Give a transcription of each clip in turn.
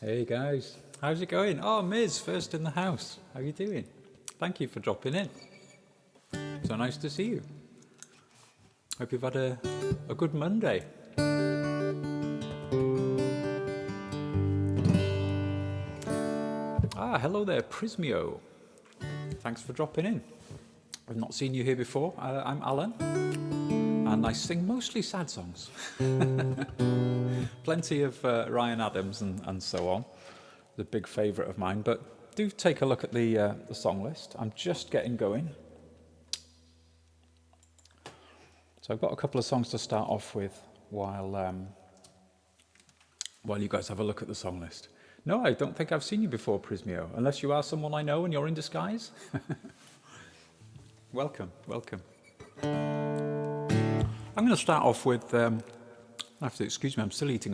Hey guys, how's it going? Oh, Miz, first in the house. How you doing? Thank you for dropping in. So nice to see you. Hope you've had a good Monday. Hello there, Prismio. Thanks for dropping in. I've not seen you here before. I'm Alan, and I sing mostly sad songs. Plenty of Ryan Adams and so on. The big favourite of mine, but do take a look at the song list. I'm just getting going. So I've got a couple of songs to start off with while you guys have a look at the song list. No, I don't think I've seen you before, Prismio, unless you are someone I know and you're in disguise. Welcome. I'm going to start off with, I have to excuse me, I'm still eating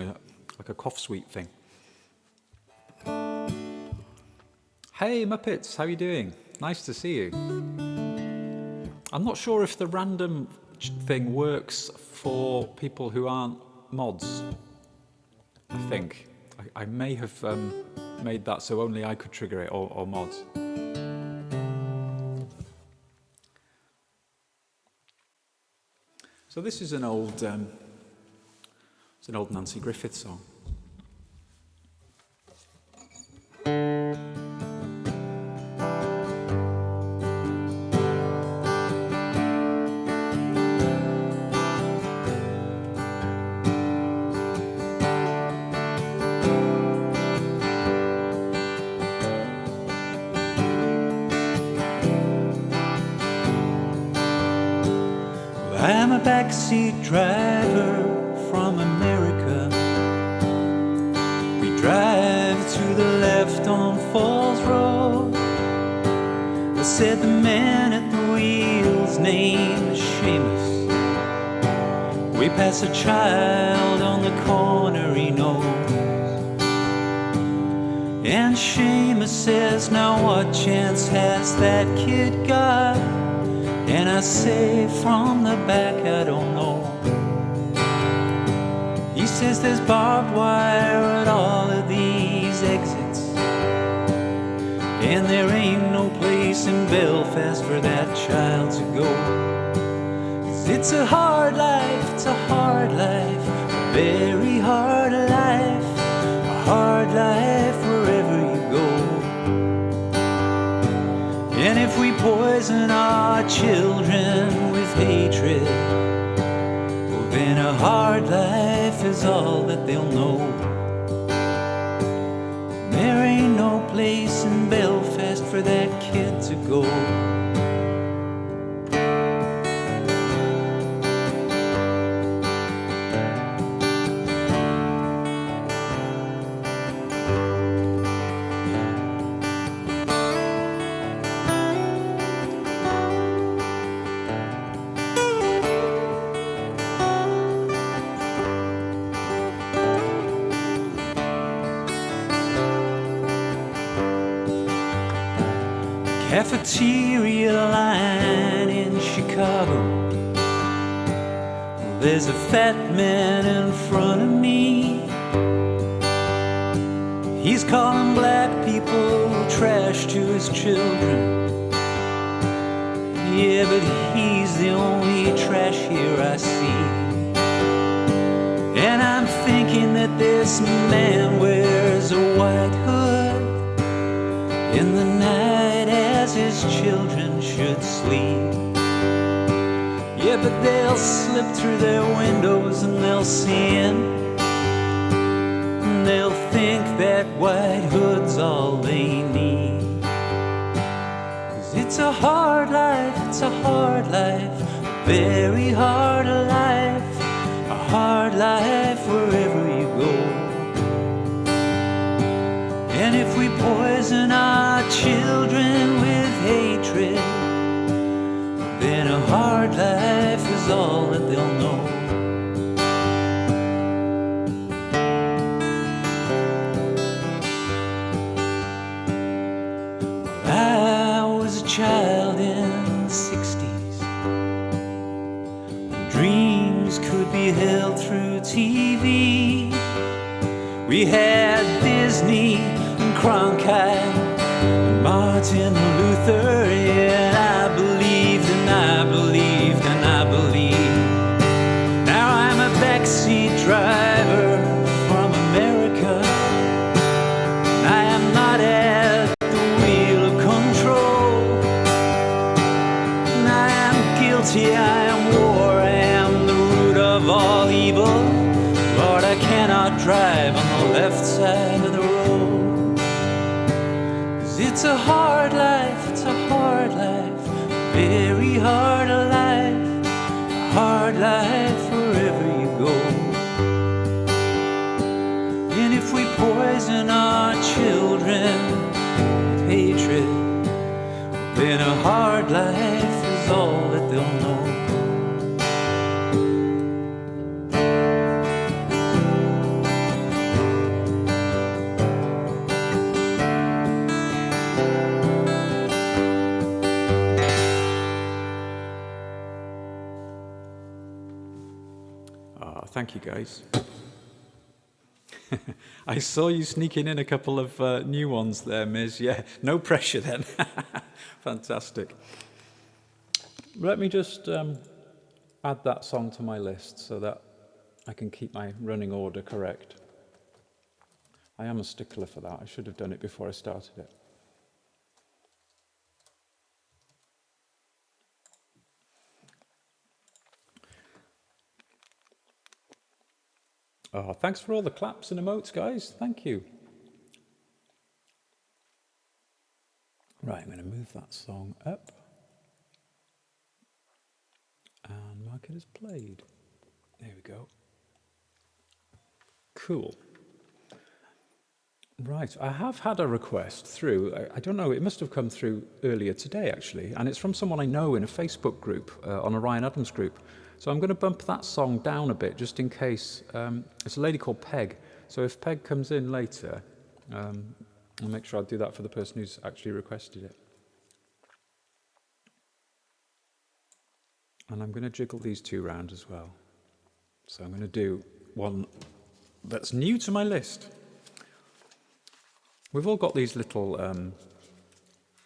like a cough sweet thing. Hey Muppets, how you doing? Nice to see you. I'm not sure if the random thing works for people who aren't mods, I think. I may have made that so only I could trigger it, or mods. So this is an old Nancy Griffith song. I'm a backseat driver from America. We drive to the left on Falls Road. They said the man at the wheel's name is Seamus. We pass a child on the corner he knows, and Seamus says, now what chance has that kid got? And I say from the back, I don't know. He says there's barbed wire at all of these exits, and there ain't no place in Belfast for that child to go. 'Cause it's a hard life, a very hard life, a hard life wherever you go. And if we poison our children with hatred, well then a hard life is all that they'll know. There ain't no place in Belfast for that kid to go. Cafeteria line in Chicago. There's a fat man in front of me. He's calling black people trash to his children. Yeah, but he's the only trash here I see. And I'm thinking that this man wears a white hood in the night as his children should sleep. Yeah, but they'll slip through their windows and they'll see him, and they'll think that white hood's all they need. 'Cause it's a hard life, a very hard life, a hard life wherever you go. And if we poison our children with hatred, then a hard life is all that they'll know. I was a child in the 60s. Dreams could be held through TV. We had Disney Cronkite, and Martin Luther. Yeah, I believed and I believed and I believed. Now I'm a backseat driver from America. I am not at the wheel of control. And I am guilty, I am war, I am the root of all evil. Lord, I cannot drive on the left side of the road. 'Cause it's a hard life, it's a hard life, very hard life, a hard life wherever you go. And if we poison our children with hatred, then a hard life is all that they'll know. Thank you, guys. I saw you sneaking in a couple of new ones there, Miz. Yeah, no pressure then. Fantastic. Let me just add that song to my list so that I can keep my running order correct. I am a stickler for that. I should have done it before I started it. Oh, thanks for all the claps and emotes, guys. Thank you. Right, I'm going to move that song up and mark it as played. There we go. Cool. Right, I have had a request through, I don't know, it must have come through earlier today, actually, and it's from someone I know in a Facebook group, on a Ryan Adams group. So I'm going to bump that song down a bit, just in case. It's a lady called Peg, so if Peg comes in later, I'll make sure I do that for the person who's actually requested it. And I'm going to jiggle these two round as well. So I'm going to do one that's new to my list. We've all got these little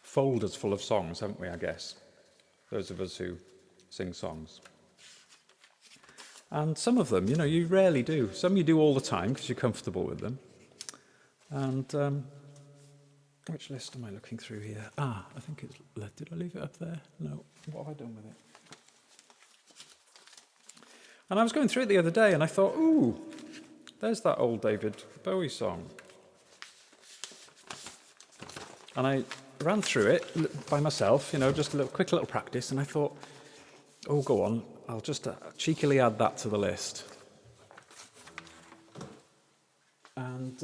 folders full of songs, haven't we, I guess? Those of us who sing songs. And some of them, you know, you rarely do. Some you do all the time because you're comfortable with them. And which list am I looking through here? I think it's... Did I leave it up there? No. What have I done with it? And I was going through it the other day and I thought, ooh, there's that old David Bowie song. And I ran through it by myself, you know, just a quick little practice, and I thought, oh, go on, I'll just cheekily add that to the list. And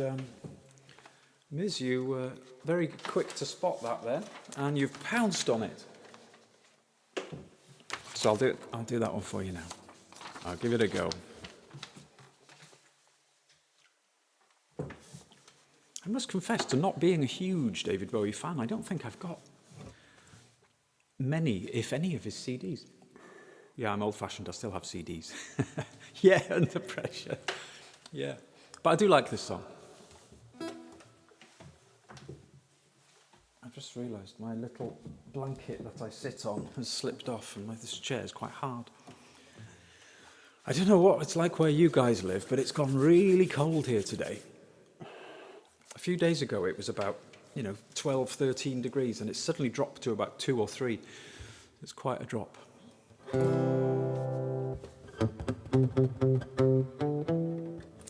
Miz, you were very quick to spot that then, and you've pounced on it. So I'll do that one for you now. I'll give it a go. I must confess to not being a huge David Bowie fan. I don't think I've got many, if any, of his CDs. Yeah, I'm old-fashioned. I still have CDs. Yeah, under pressure. Yeah. But I do like this song. I just realised my little blanket that I sit on has slipped off, and this chair is quite hard. I don't know what it's like where you guys live, but it's gone really cold here today. A few days ago it was about, 12, 13 degrees, and it's suddenly dropped to about 2 or 3. It's quite a drop.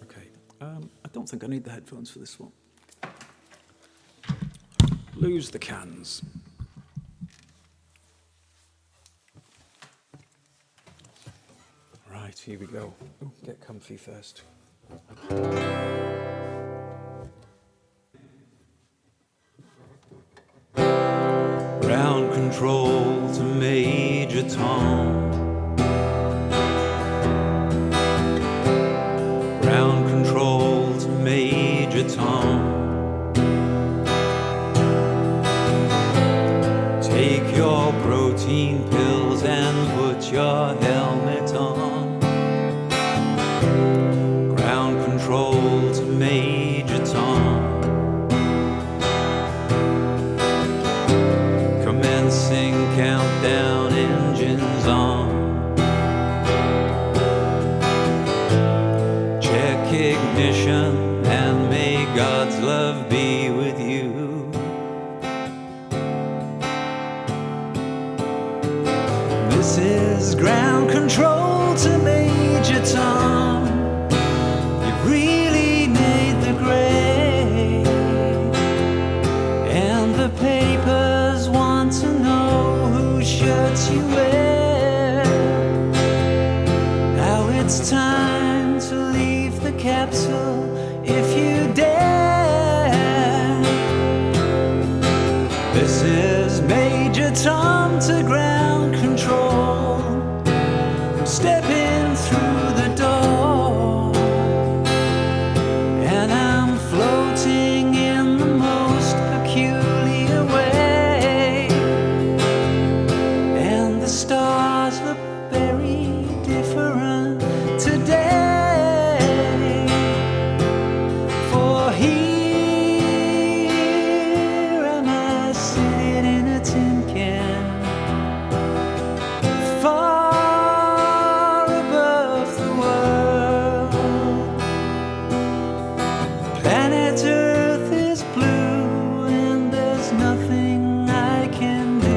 Okay. I don't think I need the headphones for this one. Lose the cans. Right, here we go. Ooh, get comfy first. Ground control to Major Tom. Ground control to Major Tom. Take your protein pills and put your helmet on. Ground control to Major Tom. dress you wear. Now it's time to leave the capsule if you dare. This is Major Tom to ground control. I'm stepping through the door, and I'm floating in the most peculiar way. And the stars look very different today. For here am I sitting in a tin can, far above the world. Planet Earth is blue, and there's nothing I can do.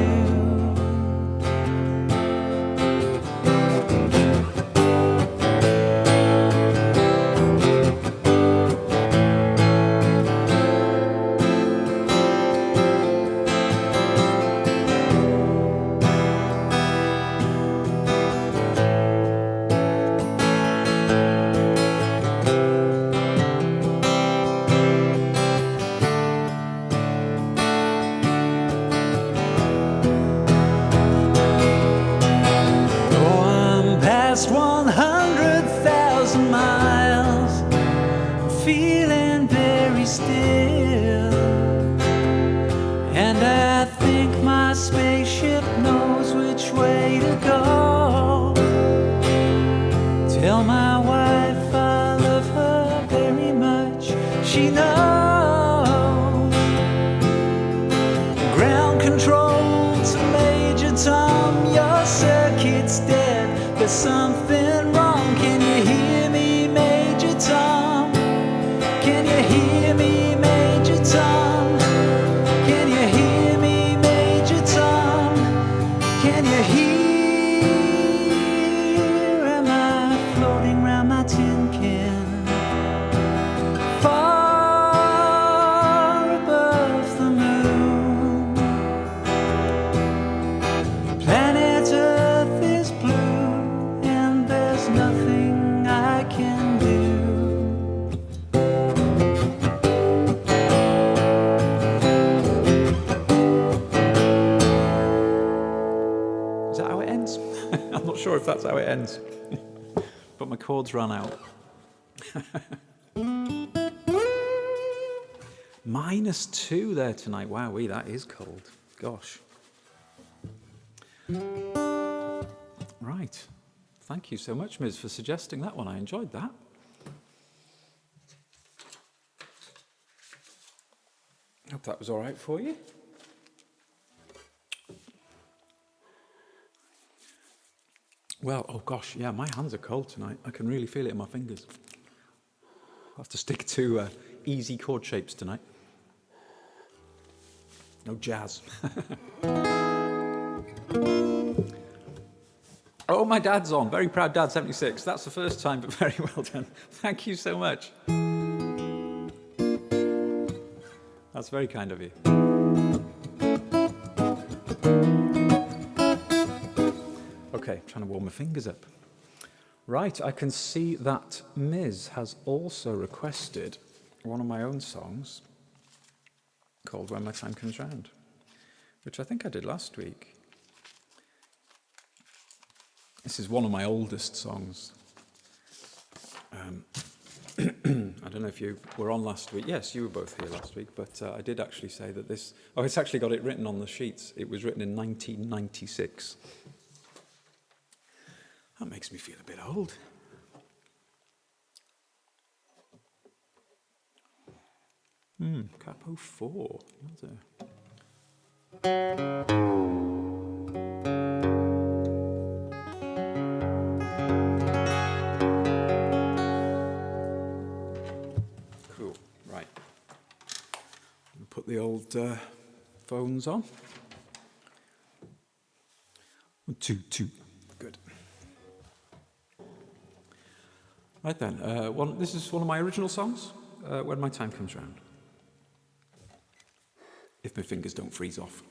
Oh, I'm past 100,000 miles. I'm feeling very still, and I think my spaceship knows which way to go. Tell my wife I love her very much. She knows. Ground control to Major Tom, your circuit's dead. There's something wrong. Can you hear me, Major Tom? Can you hear me, Major Tom? Can you hear me, Major Tom? Can you hear? Am I floating round my tin can, far above the moon? Planet Earth is blue, and there's nothing I can do. Is that how it ends? I'm not sure if that's how it ends. But my chords ran out. -2 there tonight. Wowee, that is cold. Gosh. Right. Thank you so much, Ms, for suggesting that one. I enjoyed that. Hope that was all right for you. Well, oh gosh, yeah, my hands are cold tonight. I can really feel it in my fingers. I'll have to stick to easy chord shapes tonight. No jazz. Oh, my dad's on. Very proud dad, 76. That's the first time, but very well done. Thank you so much. That's very kind of you. Okay, trying to warm my fingers up. Right, I can see that Ms has also requested one of my own songs called When My Time Comes Round, which I think I did last week. This is one of my oldest songs. I don't know if you were on last week. Yes, you were both here last week, but I did actually say that this... Oh, it's actually got it written on the sheets. It was written in 1996. That makes me feel a bit old. Capo 4. Cool, right. I'll put the old phones on. 1, 2, 2. Good. Right then, this is one of my original songs, When My Time Comes Round. If my fingers don't freeze off.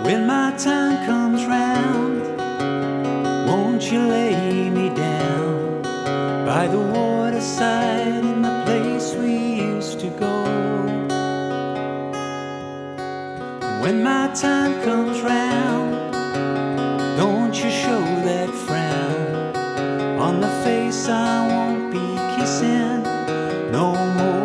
When my time comes round, won't you lay me down by the waterside in the place we used to go? When my time comes round, don't you show that frown on the face I won't be kissing no more.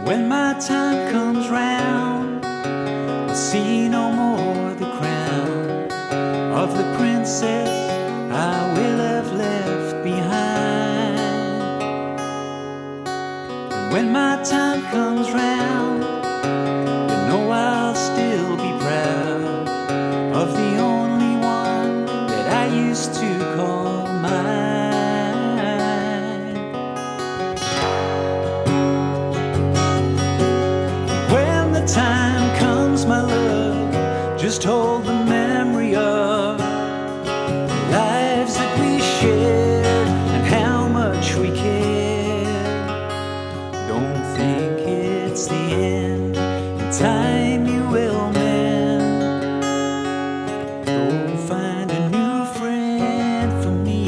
When my time comes round, I'll see no more the crown of the princess I will have left behind. And when my time comes round, you know I'll still be proud of the only one that I used to call mine. When the time comes, my love, just hold the memory of the lives that we shared and how much we cared. Don't think it's the end, in time you will mend. Go find a new friend for me.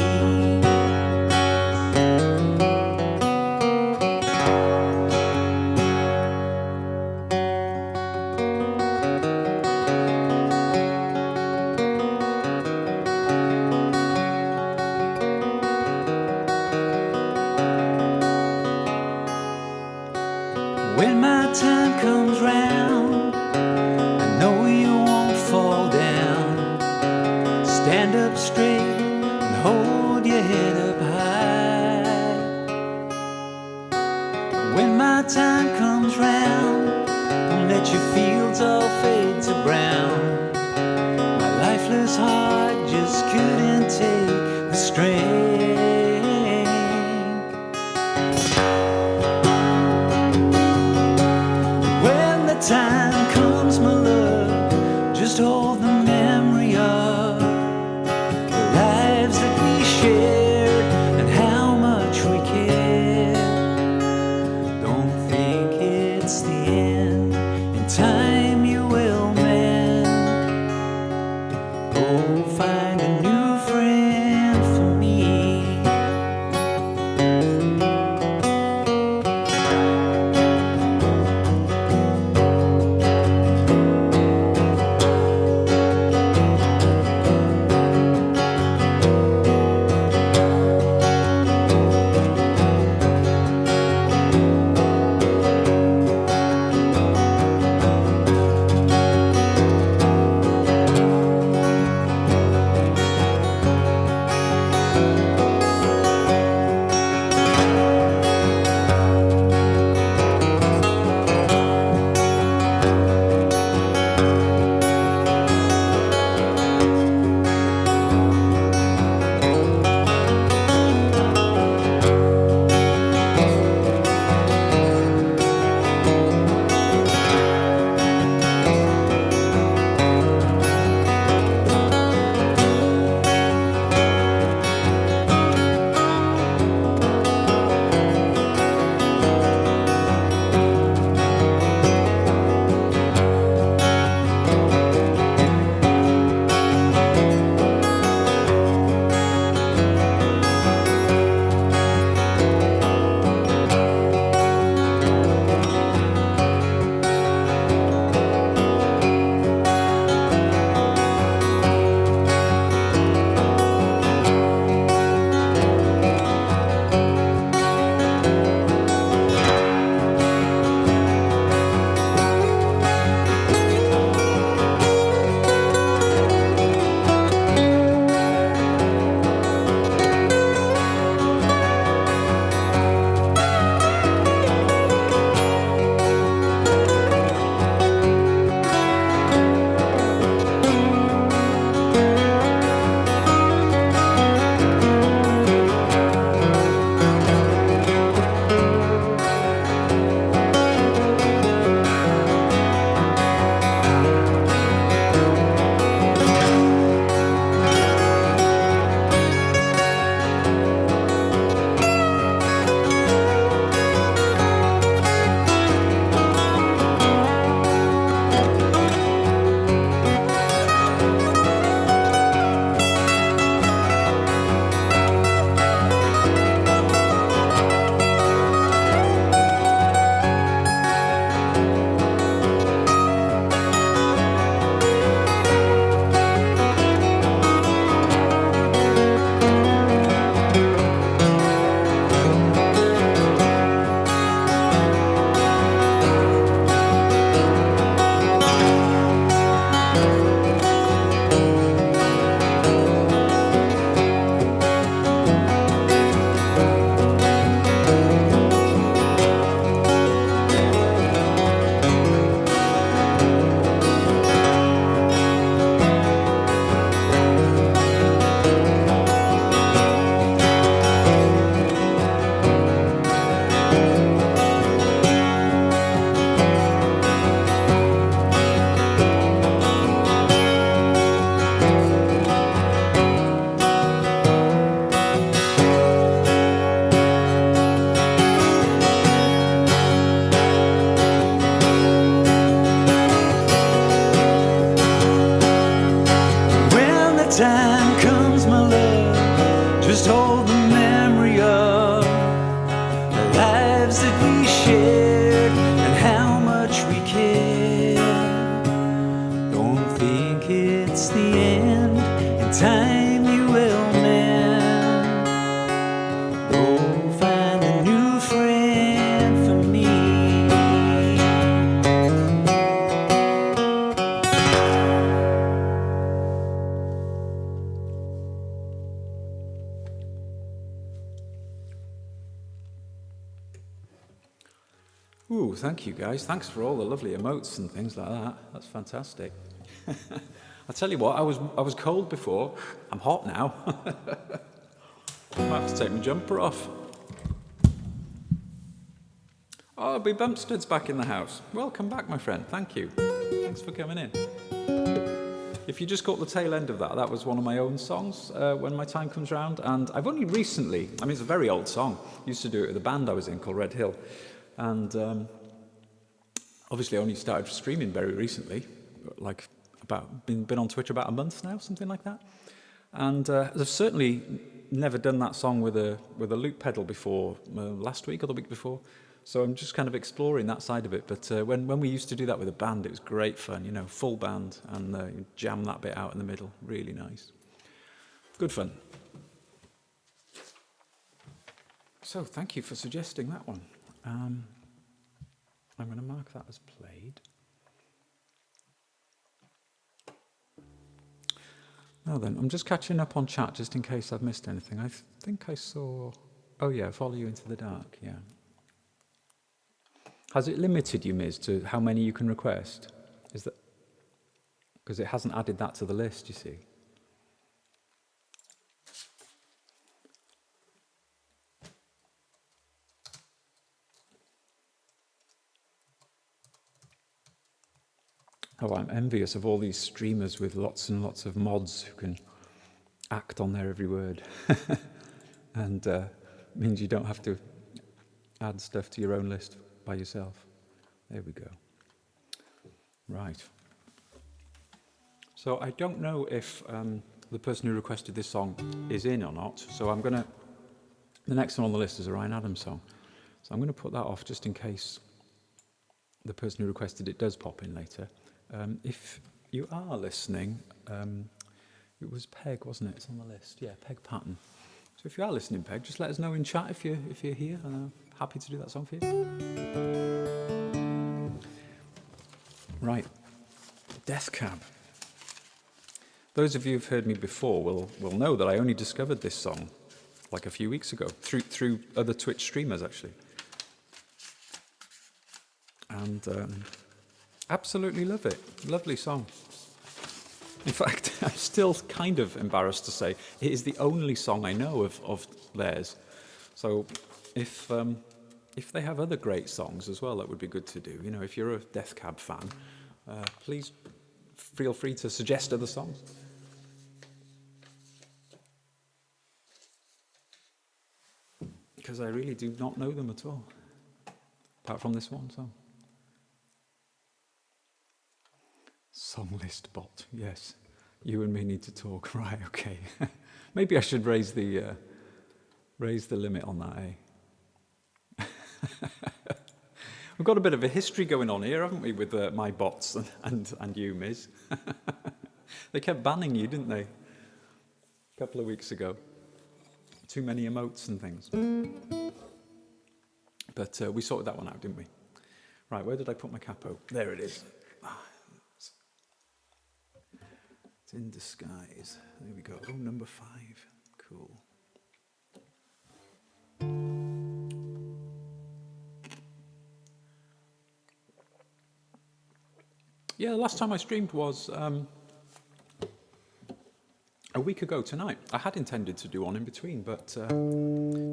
When my time comes round, I know you won't fall down. Stand up straight and hold your head up high. When my time comes round, don't let your fields all fade to brown. My lifeless heart just couldn't take the strain. Time comes, my love, just hold the memory of the it's the end. In time you will mend. Oh, find a new friend for me. Ooh, thank you guys. Thanks for all the lovely emotes and things like that. That's fantastic. I tell you what, I was cold before. I'm hot now. I might have to take my jumper off. Oh, B Bumpstead's back in the house. Welcome back, my friend. Thank you. Thanks for coming in. If you just caught the tail end of that, that was one of my own songs, When My Time Comes Round. And I've only recently, I mean, it's a very old song. Used to do it with a band I was in called Red Hill. And obviously I only started streaming very recently, like been on Twitch about a month now, something like that. And I've certainly never done that song with a loop pedal before, last week or the week before. So I'm just kind of exploring that side of it. But when we used to do that with a band, it was great fun, you know, full band, and you jam that bit out in the middle. Really nice. Good fun. So thank you for suggesting that one. I'm going to mark that as played. Now then, I'm just catching up on chat just in case I've missed anything. I think I saw... Oh yeah, Follow You Into the Dark, yeah. Has it limited you, Miz, to how many you can request? Is that... Because it hasn't added that to the list, you see. Oh, I'm envious of all these streamers with lots and lots of mods who can act on their every word. And means you don't have to add stuff to your own list by yourself. There we go. Right. So I don't know if the person who requested this song is in or not. So I'm going to... The next one on the list is a Ryan Adams song. So I'm going to put that off just in case the person who requested it does pop in later. If you are listening, it was Peg, wasn't it? It's on the list. Yeah, Peg Patton. So if you are listening, Peg, just let us know in chat if you're here, and I'm happy to do that song for you. Right, Death Cab. Those of you who've heard me before will know that I only discovered this song like a few weeks ago through other Twitch streamers actually, and. Absolutely love it. Lovely song. In fact, I'm still kind of embarrassed to say it is the only song I know of theirs. So if they have other great songs as well, that would be good to do. You know, if you're a Death Cab fan, please feel free to suggest other songs. Because I really do not know them at all, apart from this one song. Songlist bot, yes. You and me need to talk, right? Okay. Maybe I should raise the limit on that, eh? We've got a bit of a history going on here, haven't we, with my bots and you, Miz? They kept banning you, didn't they? A couple of weeks ago. Too many emotes and things. But we sorted that one out, didn't we? Right, where did I put my capo? There it is. It's in disguise. There we go. Oh, number 5. Cool. Yeah, the last time I streamed was a week ago tonight. I had intended to do one in between, but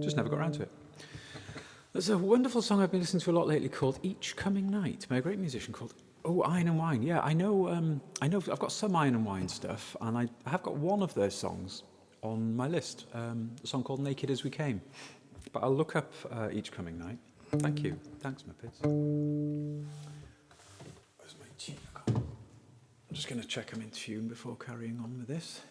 just never got around to it. There's a wonderful song I've been listening to a lot lately called Each Coming Night by a great musician called Iron and Wine. Yeah, I know I've got some Iron and Wine stuff, and I have got one of their songs on my list, a song called Naked As We Came. But I'll look up Each Coming Night. Thank you. Thanks, Muppets. Where's my tea? I'm just going to check I'm in tune before carrying on with this.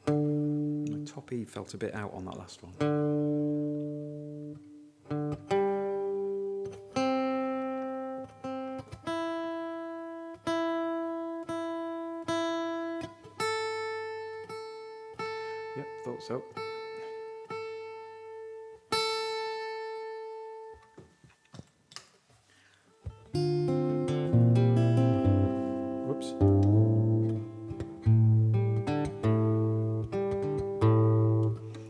My top E felt a bit out on that last one. thought so. Whoops.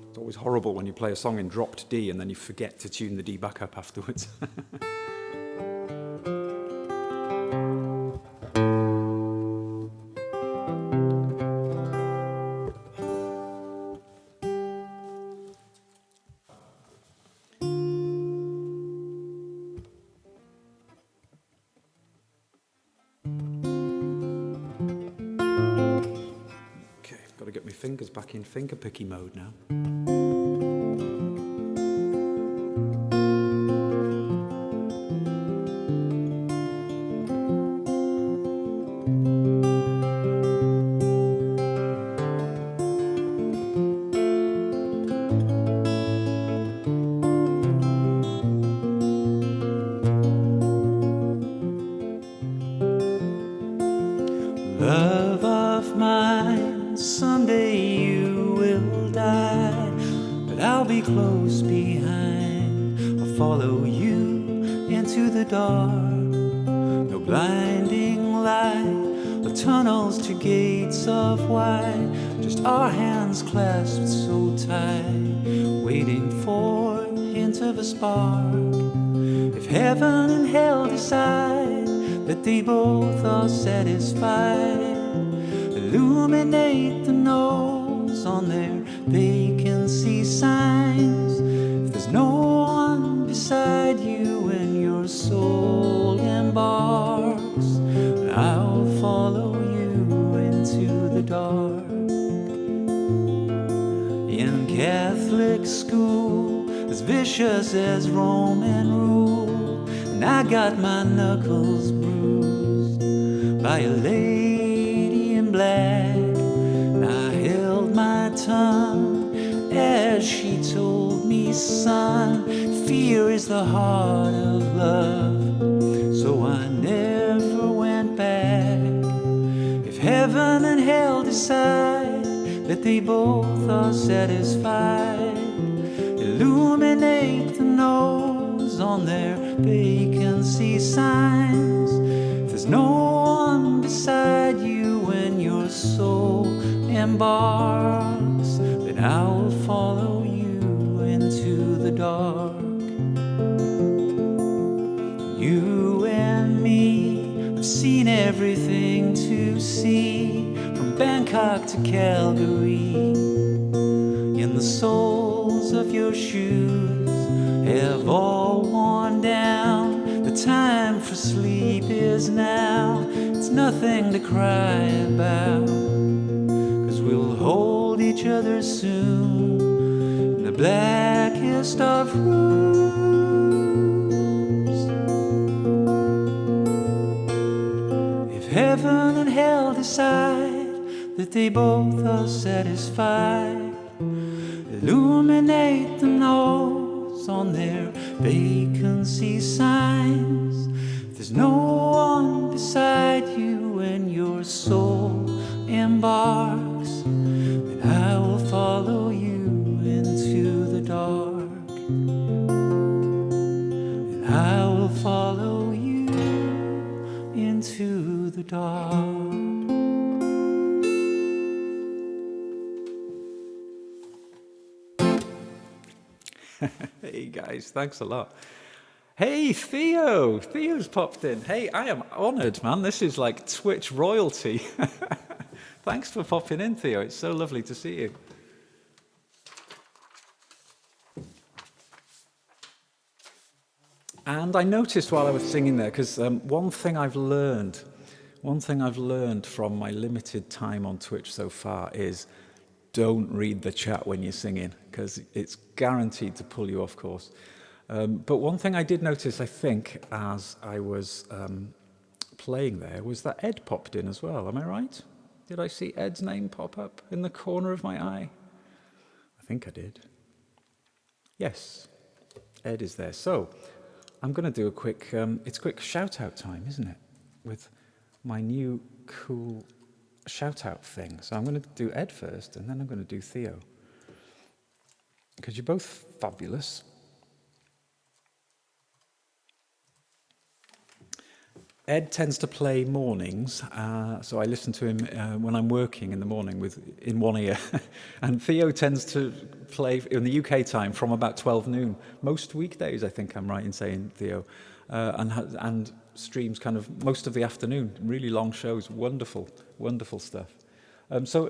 It's always horrible when you play a song in dropped D and then you forget to tune the D back up afterwards. Got to get my fingers back in finger-picky mode now. Love of mine, someday you will die, but I'll be close behind. I'll follow you into the dark. No blinding light, or tunnels to gates of white, just our hands clasped so tight, waiting for a hint of a spark. If heaven and hell decide that they both are satisfied, illuminate the no's on their vacancy signs. If there's no one beside you when your soul embarks, I'll follow you into the dark. In Catholic school, as vicious as Roman rule, and I got my knuckles bruised by a lady in black. And I held my tongue as she told me, son, fear is the heart of love. So I never went back. If heaven and hell decide that they both are satisfied, illuminate the no's on their vacancy signs. If there's no one beside you when your soul embarks, then I will follow you into the dark. You and me have seen everything to see, from Bangkok to Calgary. In the soles of your shoes have all worn down. The time for sleep is now. It's nothing to cry about, 'cause we'll hold each other soon in the blackest of rooms. If heaven and hell decide that they both are satisfied, illuminate the no's on their vacancy signs. If there's no one beside you when your soul embarks, then I will follow you into the dark. And I will follow you into the dark. Hey guys, thanks a lot. Hey Theo, Theo's popped in. Hey, I am honoured, man. This is like Twitch royalty. Thanks for popping in, Theo. It's so lovely to see you. And I noticed while I was singing there, because one thing I've learned from my limited time on Twitch so far is don't read the chat when you're singing, because it's guaranteed to pull you off course. But one thing I did notice, I think, as I was playing there, was that Ed popped in as well. Am I right? Did I see Ed's name pop up in the corner of my eye? I think I did. Yes, Ed is there. So I'm going to do a quick, it's quick shout-out time, isn't it? With my new cool shout-out thing. So I'm going to do Ed first, and then I'm going to do Theo. because you're both fabulous. Ed tends to play mornings, so I listen to him when I'm working in the morning in one ear. And Theo tends to play in the UK time from about 12 noon. Most weekdays, I think I'm right in saying, Theo. And streams kind of most of the afternoon. Really long shows. Wonderful, wonderful stuff. So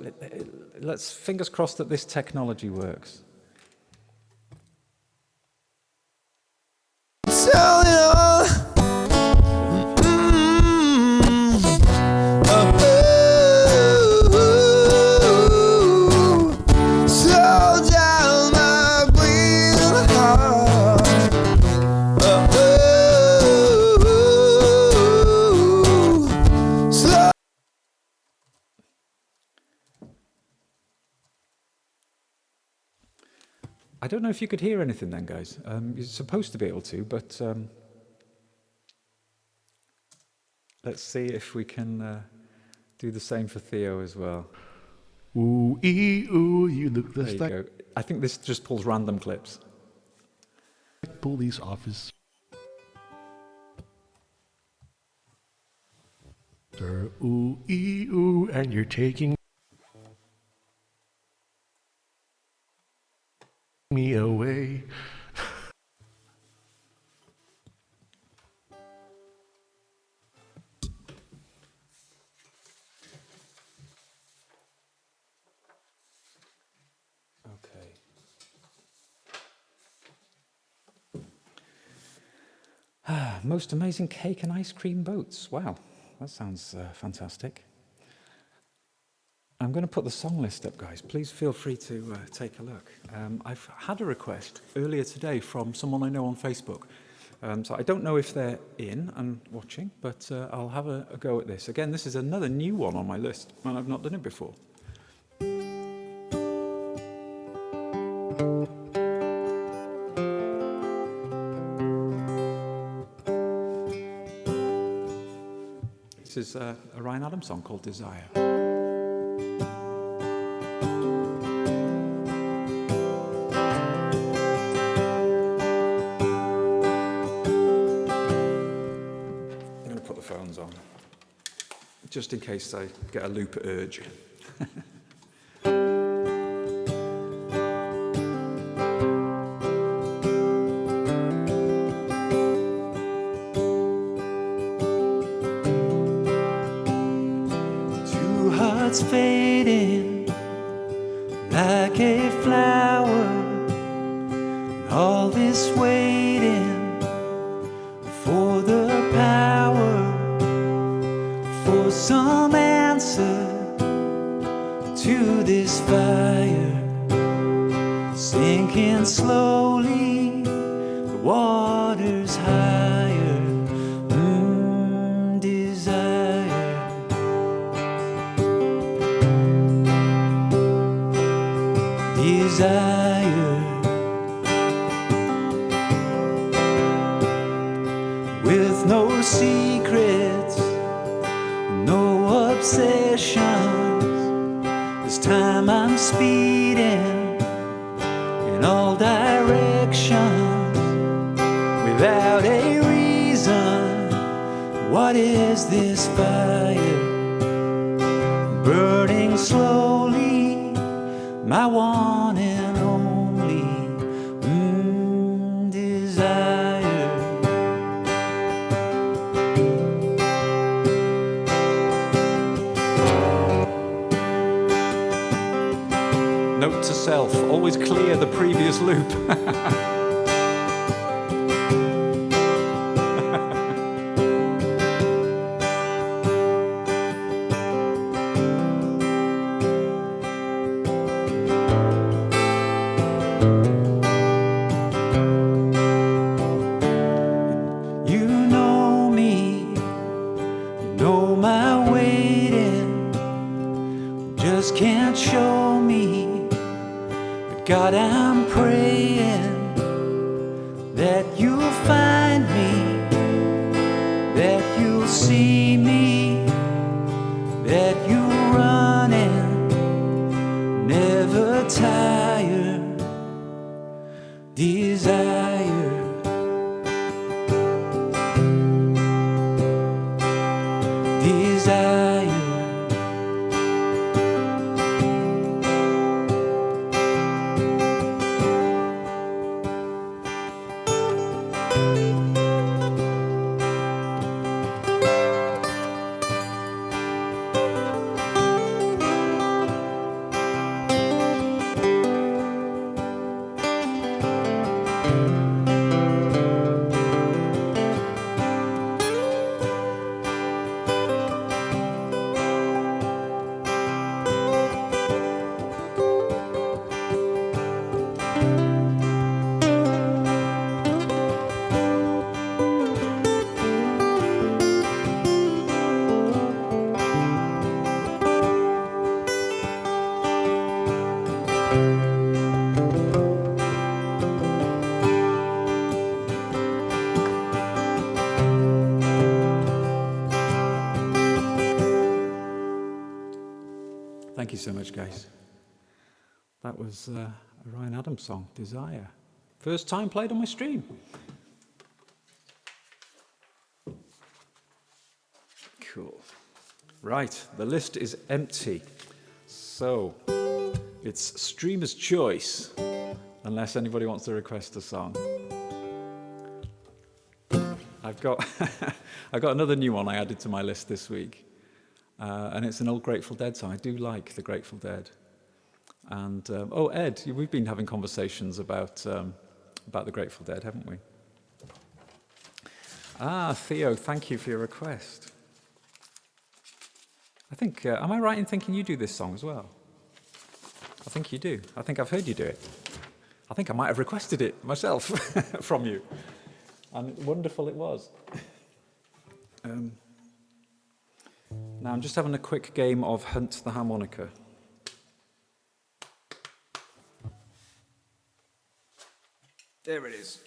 let's fingers crossed that this technology works. I don't know if you could hear anything then, guys. You're supposed to be able to, but let's see if we can do the same for Theo as well. Ooh, ooh, you look There you go. I think this just pulls random clips. Police officer. Ooh, ooh, and you're taking me away. Okay. Most amazing cake and ice cream boats. Wow, that sounds fantastic. I'm going to put the song list up, guys. Please feel free to take a look. I've had a request earlier today from someone I know on Facebook. So I don't know if they're in and watching, but I'll have a go at this. Again, this is another new one on my list, and I've not done it before. This is a Ryan Adams song called Desire. Phones on, just in case I get a loop urge. Two hearts fading like a flower, all this waiting for the power, for some answer to this fire, sinking slowly, the water's higher. Desire. Desire. With no secrets, no obsessions. This time I'm speeding in all directions without a reason. What is this fire? Burning slowly, my one and only desire. Note to self, always clear the previous loop. You know me, you know my waiting, just can't show me. But God, I'm praying that you'll find me, that you'll see me, that you'll run and never tire. desire. Thank you so much, guys. That was a Ryan Adams song, Desire. First time played on my stream. Cool. Right, the list is empty. So, it's streamer's choice, unless anybody wants to request a song. I've got another new one I added to my list this week. And it's an old Grateful Dead song. I do like the Grateful Dead. And, Ed, we've been having conversations about the Grateful Dead, haven't we? Theo, thank you for your request. I think, am I right in thinking you do this song as well? I think you do. I think I've heard you do it. I think I might have requested it myself from you. And wonderful it was. Now I'm just having a quick game of Hunt the Harmonica. There it is.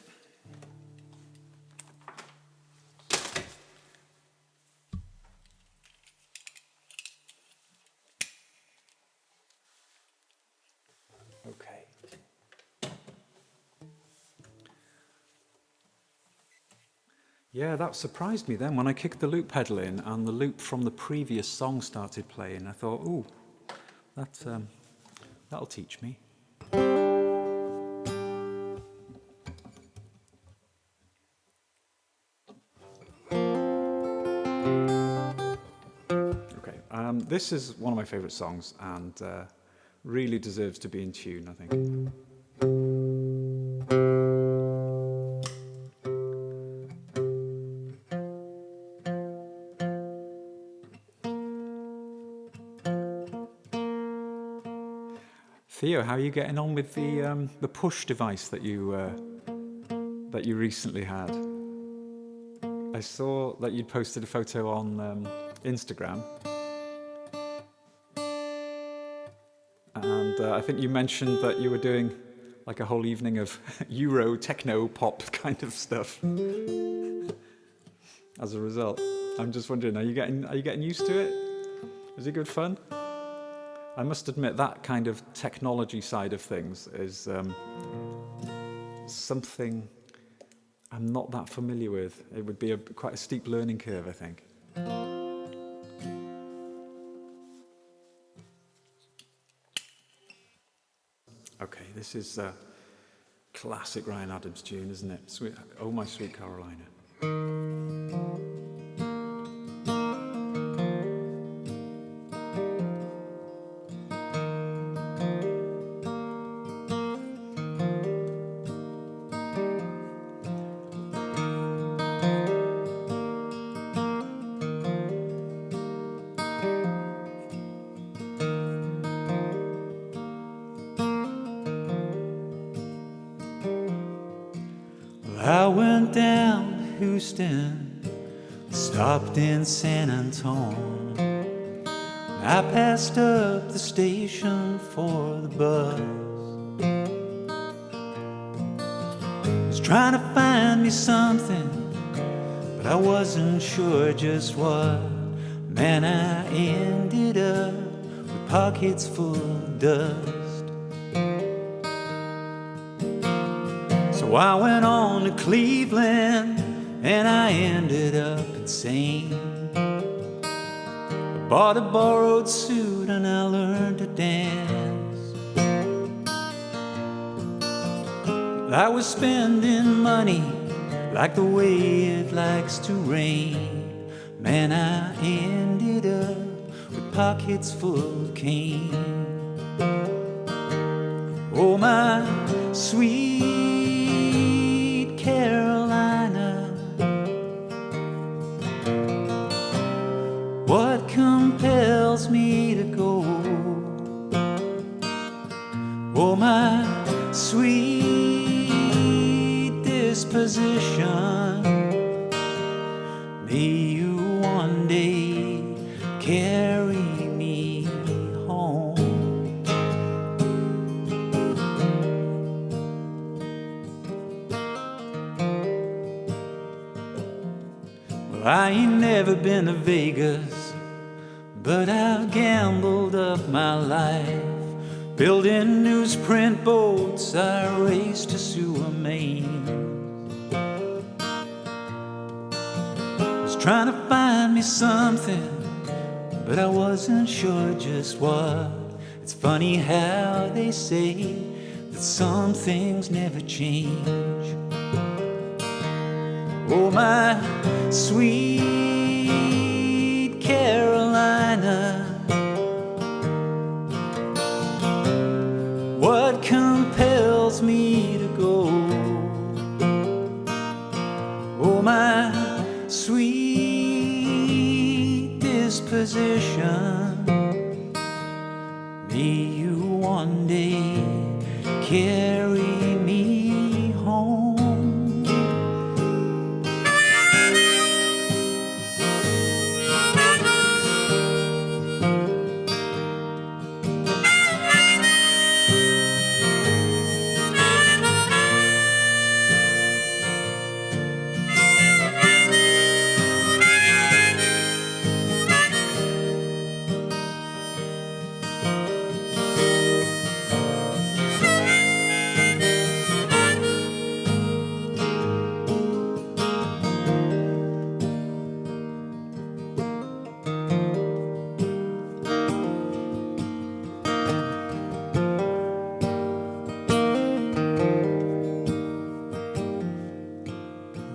Okay. Yeah, that surprised me then when I kicked the loop pedal in and the loop from the previous song started playing. I thought, ooh, that'll teach me. Okay, this is one of my favourite songs and really deserves to be in tune, I think. Theo, how are you getting on with the push device that you recently had? I saw that you'd posted a photo on Instagram, and I think you mentioned that you were doing like a whole evening of Euro techno pop kind of stuff. As a result, I'm just wondering, are you getting used to it? Is it good fun? I must admit that kind of technology side of things is something I'm not that familiar with. It would be quite a steep learning curve, I think. Okay, this is a classic Ryan Adams tune, isn't it? Sweet, Oh My Sweet Carolina. I went down to Houston, stopped in San Antone. I passed up the station for the bus. Was trying to find me something, but I wasn't sure just what. Man, I ended up with pockets full of dust. So I went on to Cleveland, and I ended up insane. bought a borrowed suit and I learned to dance. I was spending money like the way it likes to rain. Man, I ended up with pockets full of cane. Oh, my sweet Carolina, what compels me to go? Oh, my sweet disposition, may you one day carry me home. Well, I ain't never been to Vegas, but I've gambled up my life. Building newsprint boats, I raced to sewer mains. Was trying to find me something, but I wasn't sure just what. It's funny how they say that some things never change. Oh, my sweet Carolina, what compels me to go? Oh, my sweet disposition, may you one day carry me home.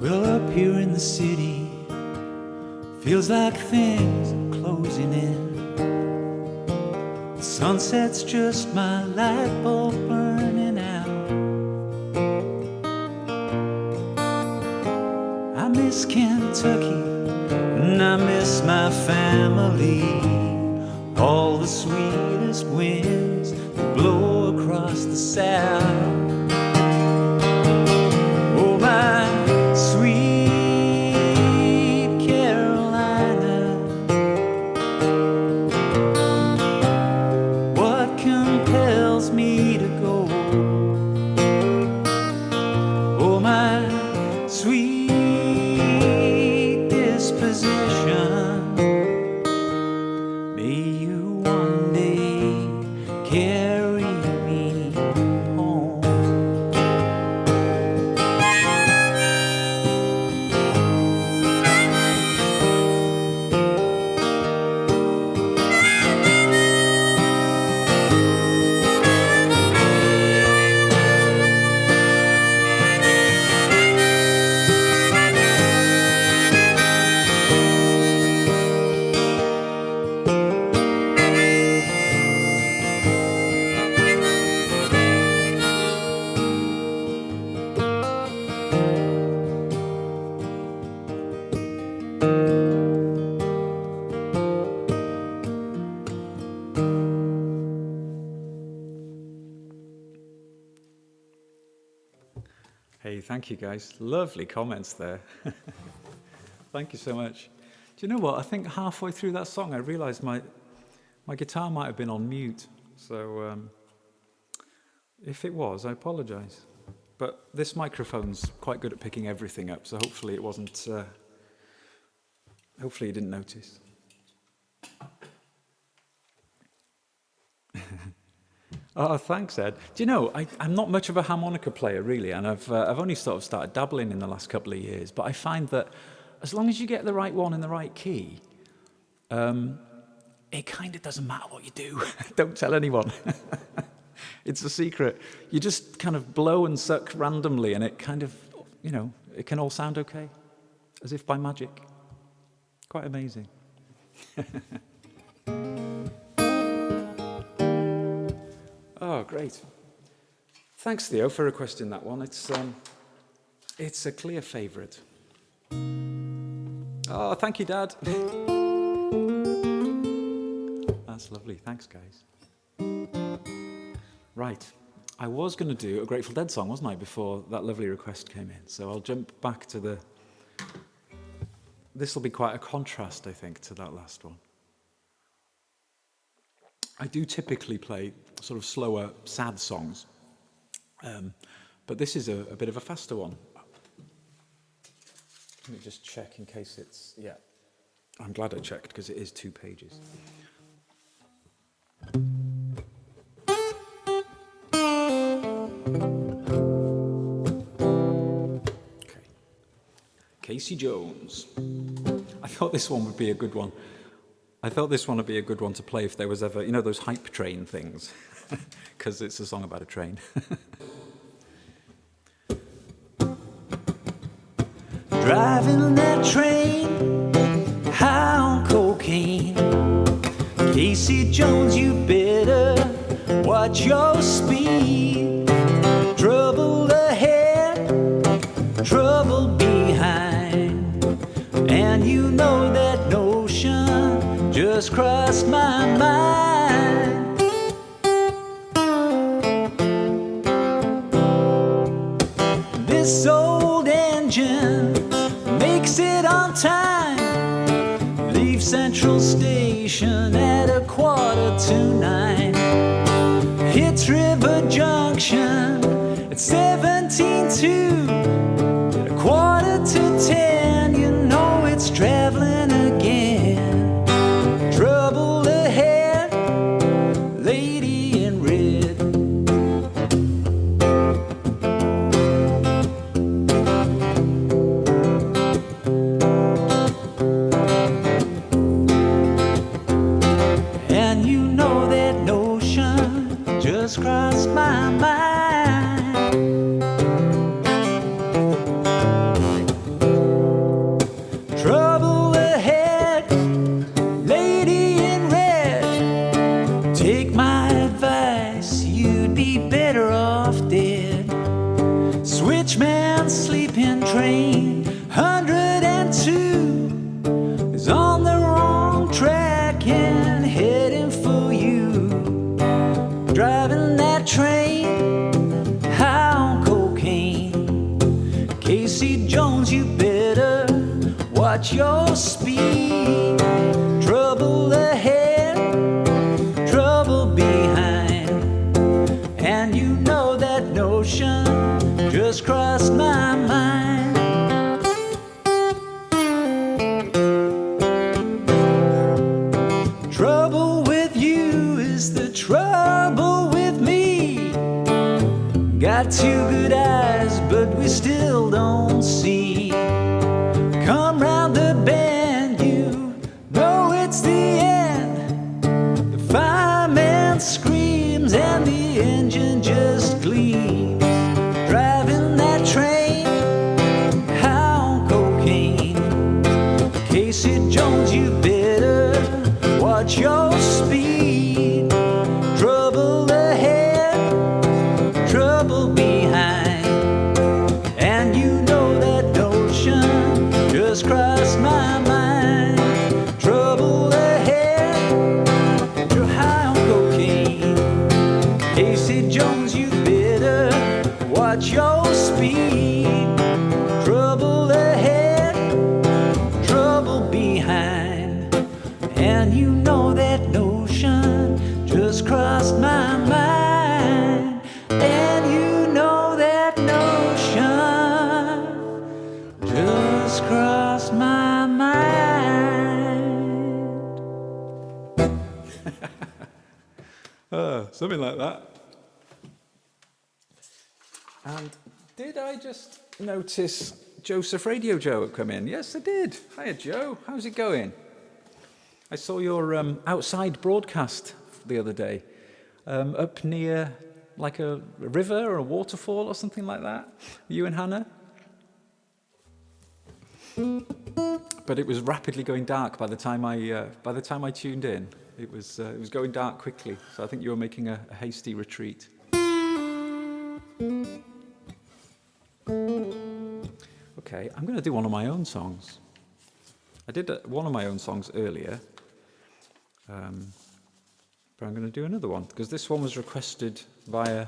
Well, up here in the city, feels like things are closing in. The sunset's just my light bulb burning out. I miss Kentucky and I miss my family. All the sweetest winds that blow across the south. Oh, my sweet Carolina, what compels me to go? Oh, my sweet disposition, may you one day carry me home. Hey, thank you guys. Lovely comments there. Thank you so much. Do you know what? I think halfway through that song I realized my guitar might have been on mute. So if it was, I apologize. But this microphone's quite good at picking everything up, so hopefully it wasn't, hopefully you didn't notice. Oh, thanks, Ed. Do you know, I'm not much of a harmonica player, really, and I've only sort of started dabbling in the last couple of years, but I find that as long as you get the right one in the right key, it kind of doesn't matter what you do. Don't tell anyone. It's a secret. You just kind of blow and suck randomly, and it kind of, it can all sound okay, as if by magic. Quite amazing. Oh, great. Thanks, Theo, for requesting that one. It's a clear favourite. Oh, thank you, Dad. That's lovely. Thanks, guys. Right. I was going to do a Grateful Dead song, wasn't I, before that lovely request came in. So I'll jump back to This will be quite a contrast, I think, to that last one. I do typically play sort of slower, sad songs. But this is a bit of a faster one. Let me just check in case it's... Yeah. I'm glad I checked, because it is 2 pages. Okay. Casey Jones. I thought this one would be a good one. I thought this one would be a good one to play if there was ever, those hype train things, because it's a song about a train. Driving that train, high on cocaine. Casey Jones, you better watch your speed. Trouble ahead, trouble behind. And you know that notion just crossed my mind. This old engine makes it on time. Leave Central Station at 8:45. Hits River Junction at 17:02. At 9:45, you know it's traveling again. Trouble ahead, lady in red. And you know that notion just crossed my mind. Trouble ahead, lady in red. Take my advice, you'd be better off dead. Switchman sleeping train 102 is on the wrong track and heading for you. Driving that train, high on cocaine. Casey Jones, you better watch your speed. Trouble ahead, trouble behind. And you know that notion just crossed my mind. Trouble with you is the trouble with me. Got 2 good eyes, but we still don't see. Come round the bend, you know it's the end. The fireman screams and the engine just gleams. Driving that train, high on cocaine. Casey Jones, you better watch your speed. Trouble ahead, trouble behind. And you know that notion just crossed my mind. Trouble ahead, you're high on cocaine. Casey Jones, you better watch your speed. Trouble ahead, trouble behind. And you know that notion just crossed my mind. And you know that notion just crossed my mind. Something like that. And did I just notice Joseph Radio Joe come in? Yes, I did. Hiya, Joe. How's it going? I saw your outside broadcast the other day, up near like a river or a waterfall or something like that. You and Hannah. But it was rapidly going dark by the time I tuned in. It was going dark quickly. So I think you were making a hasty retreat. Okay, I'm going to do one of my own songs. I did one of my own songs earlier, but I'm going to do another one, because this one was requested via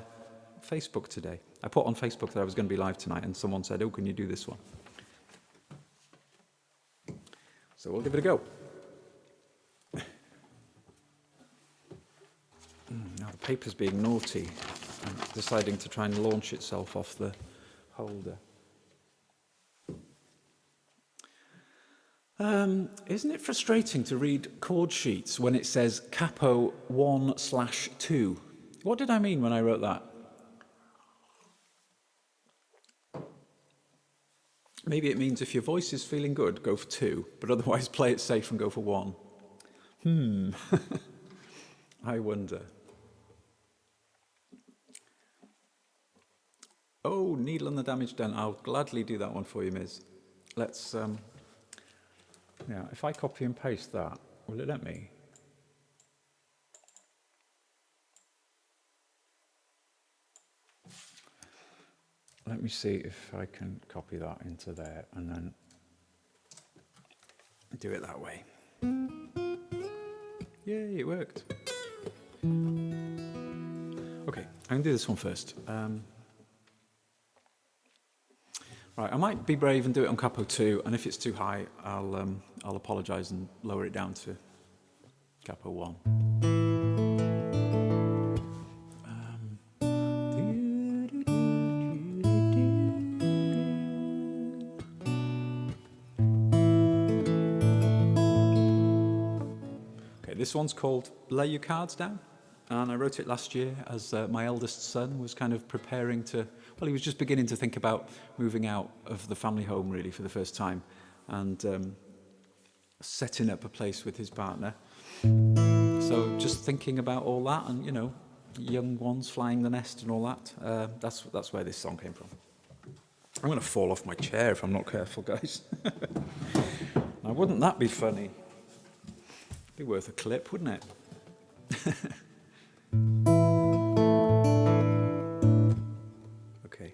Facebook today. I put on Facebook that I was going to be live tonight, and someone said, "Oh, can you do this one?" So we'll give it a go. Now the paper's being naughty and deciding to try and launch itself off the holder. Isn't it frustrating to read chord sheets when it says capo 1/2? What did I mean when I wrote that? Maybe it means if your voice is feeling good, go for 2, but otherwise play it safe and go for 1. I wonder. Oh, Needle and the Damage Done. I'll gladly do that one for you, Ms. Let's, yeah, if I copy and paste that, will it let me? Let me see if I can copy that into there and then do it that way. Yay, it worked. Okay, I'm going to do this one first. Right, I might be brave and do it on capo 2, and if it's too high, I'll apologise and lower it down to capo 1. This one's called Lay Your Cards Down, and I wrote it last year as my eldest son was kind of preparing to, well, he was just beginning to think about moving out of the family home really for the first time, and setting up a place with his partner. So just thinking about all that, and you know, young ones flying the nest and all that, that's where this song came from. I'm going to fall off my chair if I'm not careful, guys. Now, wouldn't that be funny? Be worth a clip, wouldn't it? Okay.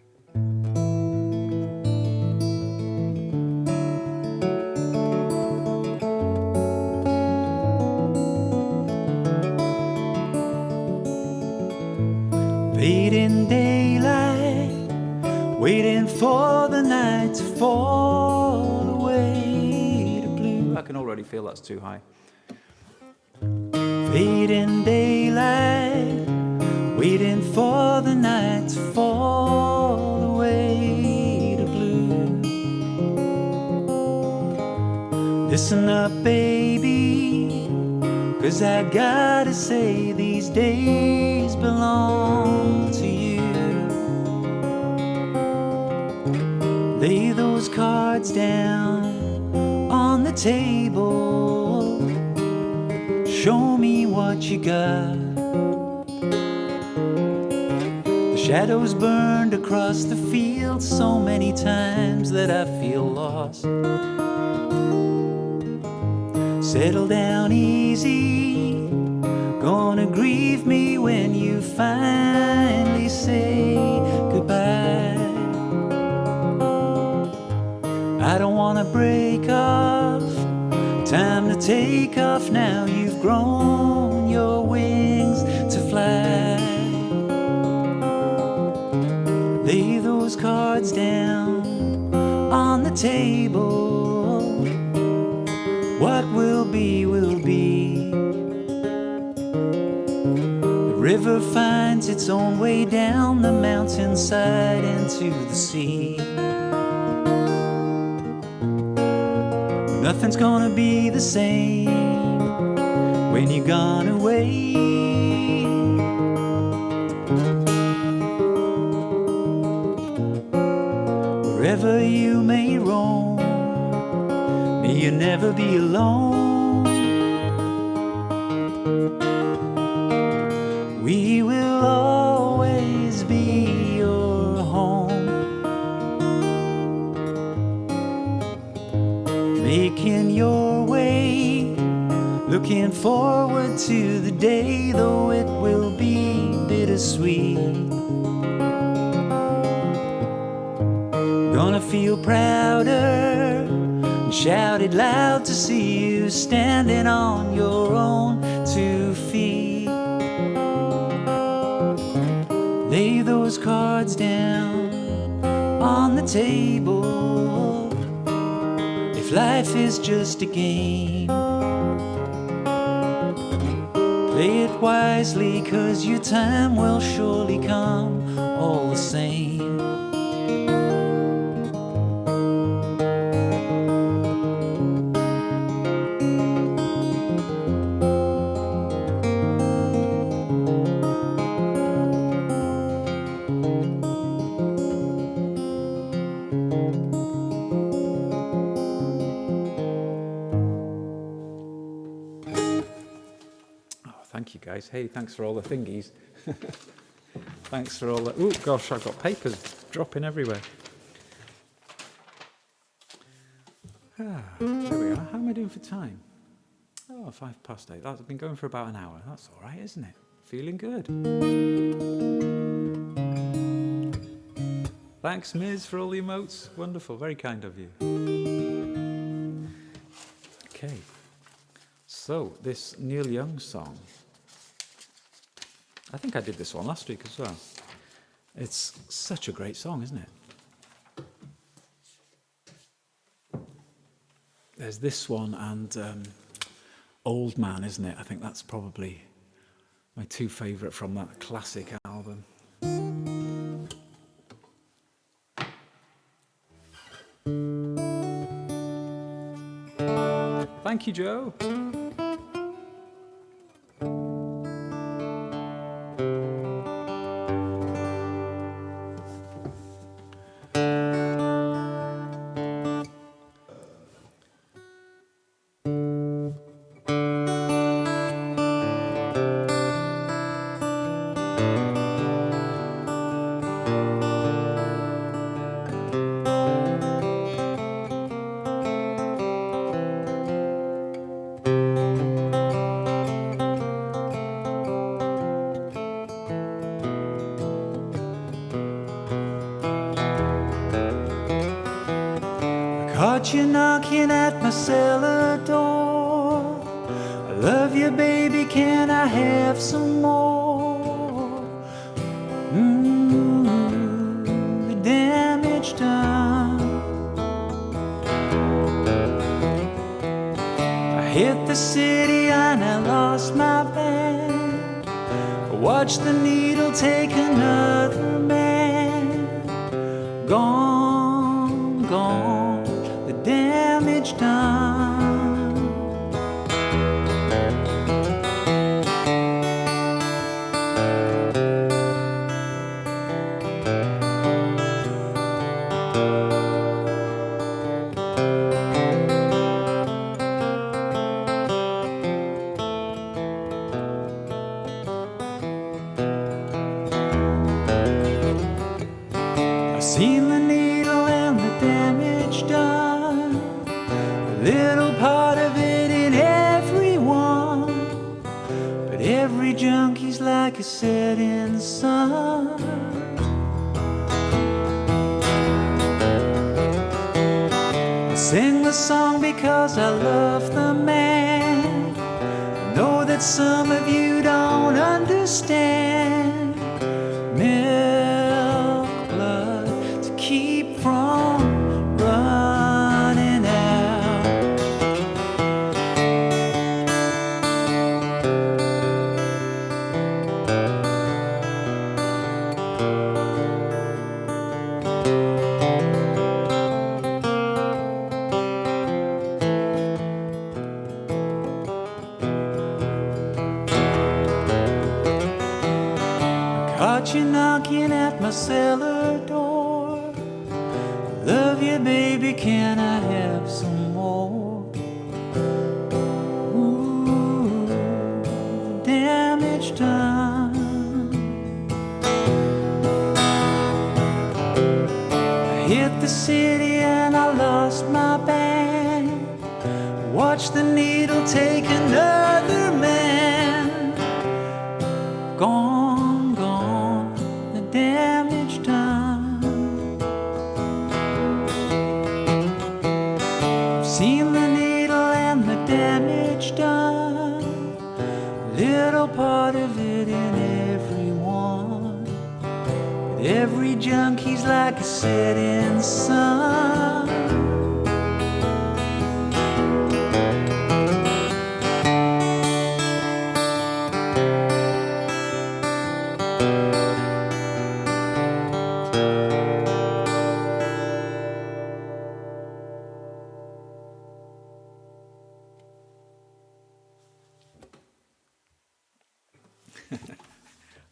Late in daylight, waiting for the night to fall away to blue. I can already feel that's too high. Fading daylight, waiting for the night to fall away to blue. Listen up, baby, 'cause I gotta say these days belong to you. Lay those cards down on the table. Show me what you got. The shadows burned across the field so many times that I feel lost. Settle down easy, gonna grieve me when you finally say goodbye. I don't wanna break off, time to take off now. You've grown your wings to fly. Lay those cards down on the table. What will be, will be. The river finds its own way down the mountainside into the sea. Nothing's gonna be the same when you're gone away. Wherever you may roam, may you never be alone. We will always be your home, making your way, looking forward to the day, though it will be bittersweet. Gonna feel prouder and shout it loud to see you standing on your own 2 feet. Lay those cards down on the table. If life is just a game, play it wisely, 'cause your time will surely come all the same. Thank you, guys. Hey, thanks for all the thingies. Thanks for all the... Oh, gosh, I've got papers dropping everywhere. There we are. How am I doing for time? Oh, 8:05. That's been going for about an hour. That's all right, isn't it? Feeling good. Thanks, Miz, for all the emotes. Wonderful. Very kind of you. Okay. So, this Neil Young song, I think I did this one last week as well. It's such a great song, isn't it? There's this one and Old Man, isn't it? I think that's probably my 2 favourite from that classic album. Thank you, Joe. Caught you knocking at my cellar door. I love you, baby, can I have some more? The damage done. I hit the city and I lost my band. I watched the needle take another man. Gone, gone, the damage done. I've seen the needle and the damage done, a little part of it in everyone, but every junkie's like a setting sun. I sing the song because I love the man. I know that some of you don't understand. Milk blood to keep from running out. Caught you knocking at my cellar door. Love you, baby, can I have some more? Ooh, damage done. I hit the city and I lost my band. Watch the needle take another man. Gone, gone, the damage done. I've seen the needle and the damage done. Little part of it in everyone. But every junkie's like a setting sun.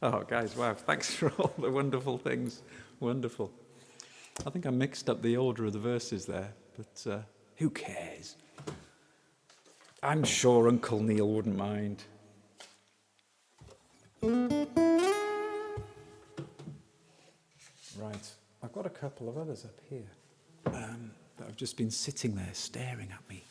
Oh, guys, wow, thanks for all the wonderful things. Wonderful. I think I mixed up the order of the verses there, but who cares? I'm sure Uncle Neil wouldn't mind. Right, I've got a couple of others up here that have just been sitting there staring at me.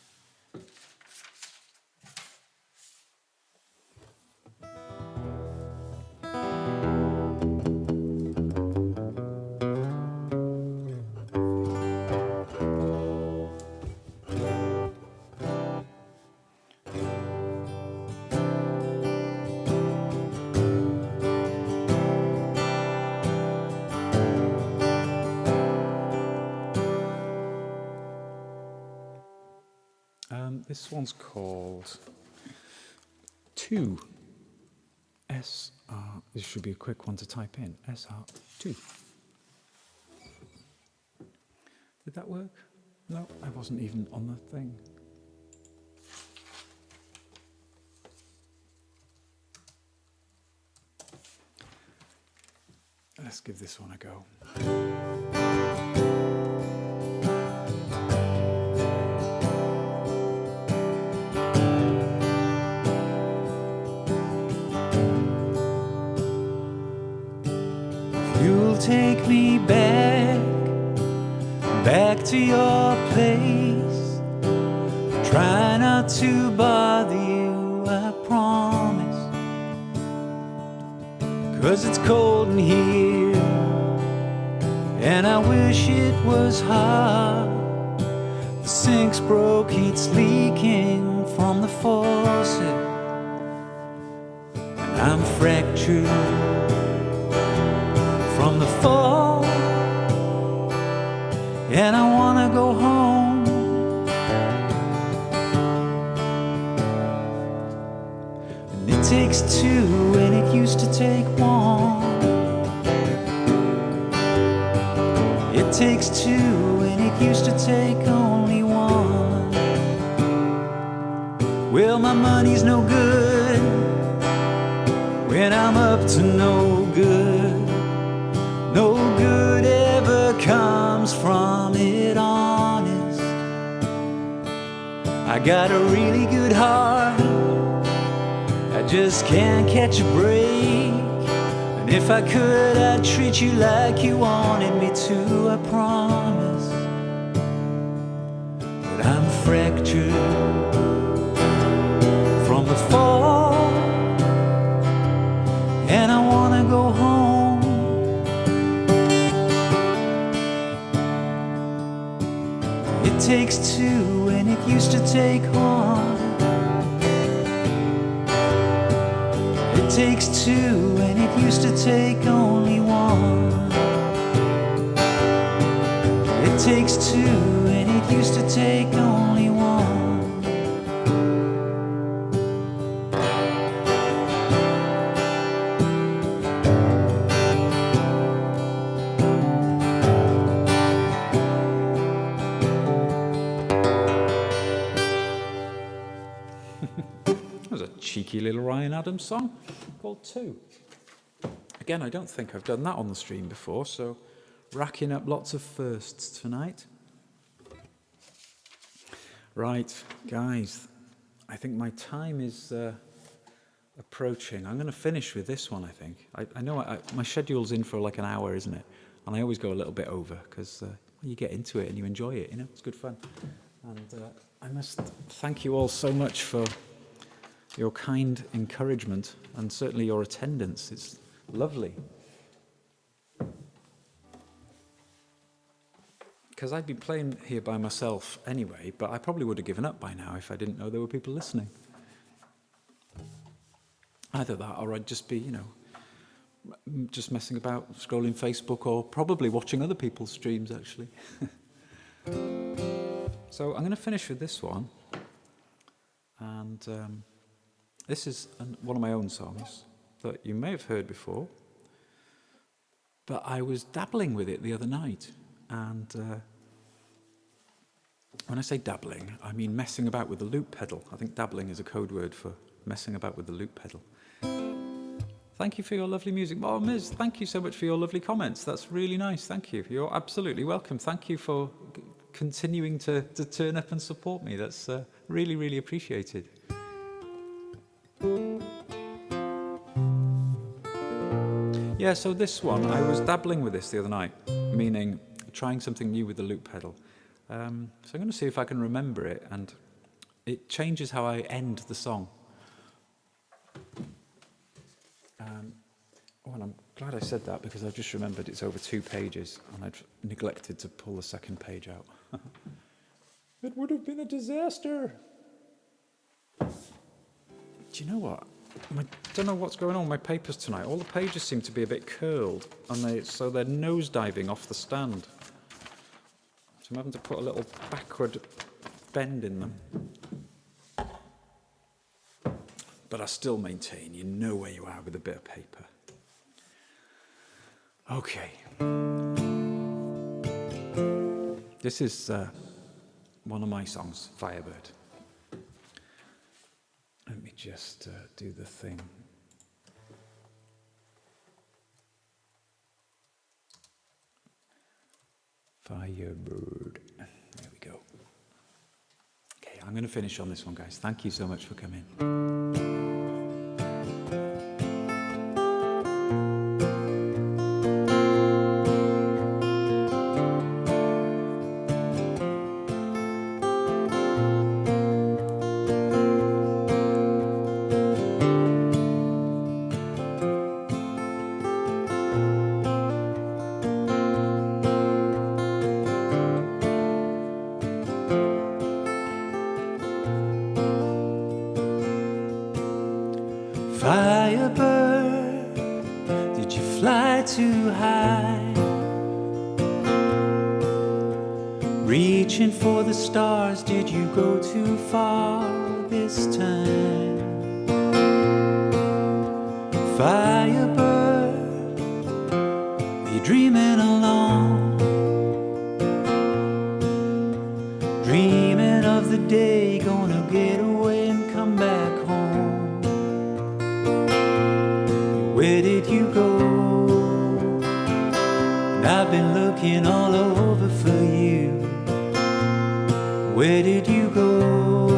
This one's called 2. SR. This should be a quick one to type in. SR2. Did that work? No, I wasn't even on the thing. Let's give this one a go. Take me back to your place. Try not to bother you, I promise. 'Cause it's cold in here, and I wish it was hot. The sink's broke, it's leaking from the faucet, and I'm fractured from the fall, and I wanna go home. And it takes two, and it used to take one. It takes two, and it used to take only one. Well, my money's no good when I'm up to no good. No good ever comes from it, honest. I got a really good heart, I just can't catch a break. And if I could, I'd treat you like you wanted me to, I promise. But I'm fractured from the fall, and I wanna go home. It takes two, and it used to take one. It takes two, and it used to take only one. It takes two, and it used to take only one. That was a cheeky little Ryan Adams song called 2. Again, I don't think I've done that on the stream before, so racking up lots of firsts tonight. Right, guys, I think my time is approaching. I'm going to finish with this one, I think. I know my schedule's in for like an hour, isn't it? And I always go a little bit over because you get into it and you enjoy it, it's good fun. And I must thank you all so much for your kind encouragement and certainly your attendance. It's lovely. Because I'd be playing here by myself anyway, but I probably would have given up by now if I didn't know there were people listening. Either that, or I'd just be, just messing about, scrolling Facebook, or probably watching other people's streams, actually. So I'm going to finish with this one. And this is one of my own songs that you may have heard before. But I was dabbling with it the other night. And when I say dabbling, I mean messing about with the loop pedal. I think dabbling is a code word for messing about with the loop pedal. Thank you for your lovely music. Oh, Ms., thank you so much for your lovely comments. That's really nice. Thank you. You're absolutely welcome. Thank you for continuing to turn up and support me. That's really, really appreciated. Yeah, so this one, I was dabbling with this the other night, meaning trying something new with the loop pedal. So I'm going to see if I can remember it, and it changes how I end the song. Well, I'm glad I said that because I've just remembered it's over 2 pages and I'd neglected to pull the second page out. It would have been a disaster. Do you know what? I don't know what's going on with my papers tonight. All the pages seem to be a bit curled, and so they're nosediving off the stand. So I'm having to put a little backward bend in them. But I still maintain you know where you are with a bit of paper. Okay. This is one of my songs, Firebird. Let me just do the thing. Firebird. There we go. Okay, I'm going to finish on this one, guys. Thank you so much for coming. Firebird, did you fly too high? Reaching for the stars, did you go too far this time? Firebird, are you dreaming alone? Dreaming of the day, gonna get away and come back home. Where did you go? And I've been looking all over for you. Where did you go?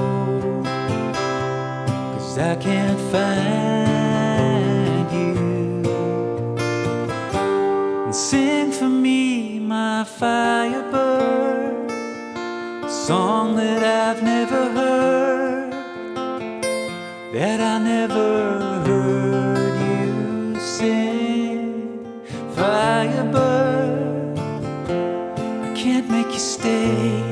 'Cause I can't find you. And sing for me, my firebird, a song that I've never heard, that I never heard you sing. Firebird, I can't make you stay.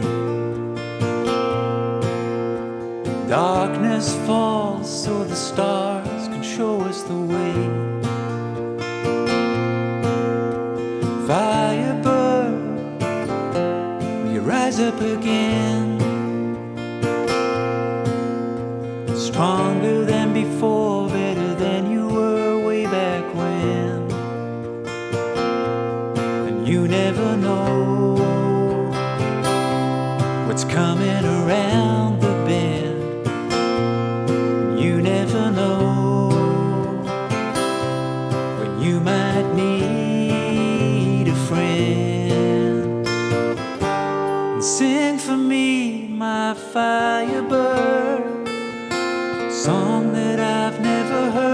Darkness falls so the stars can show us the way. Firebird, will you rise up again? Stronger than before, better than you were way back when. And you never know what's coming around the bend. You never know when you might need a friend. And sing for me, my firebird, song that I've never heard,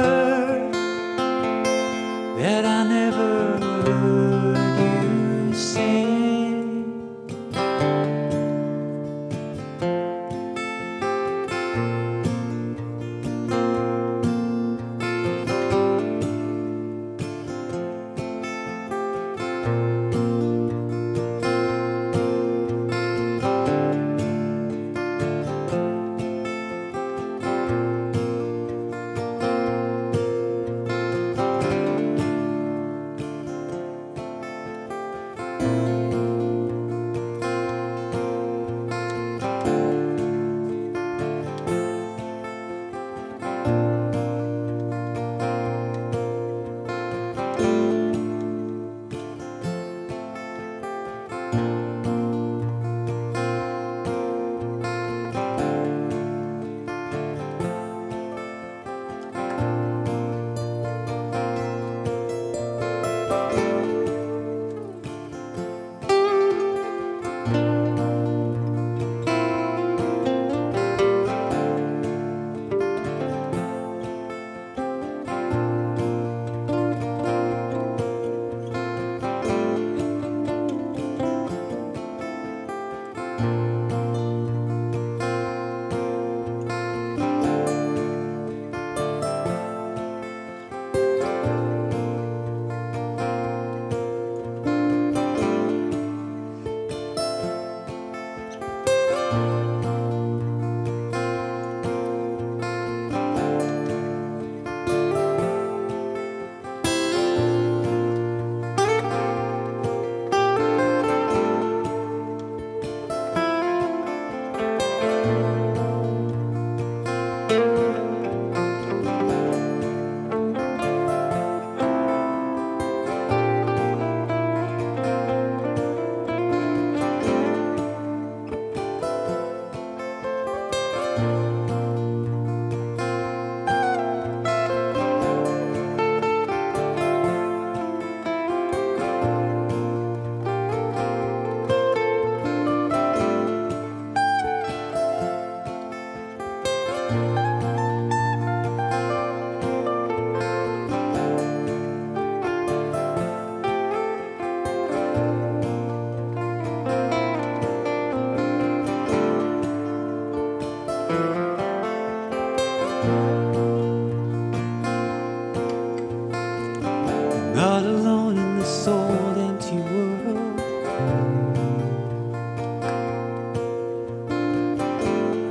all alone in this old empty world.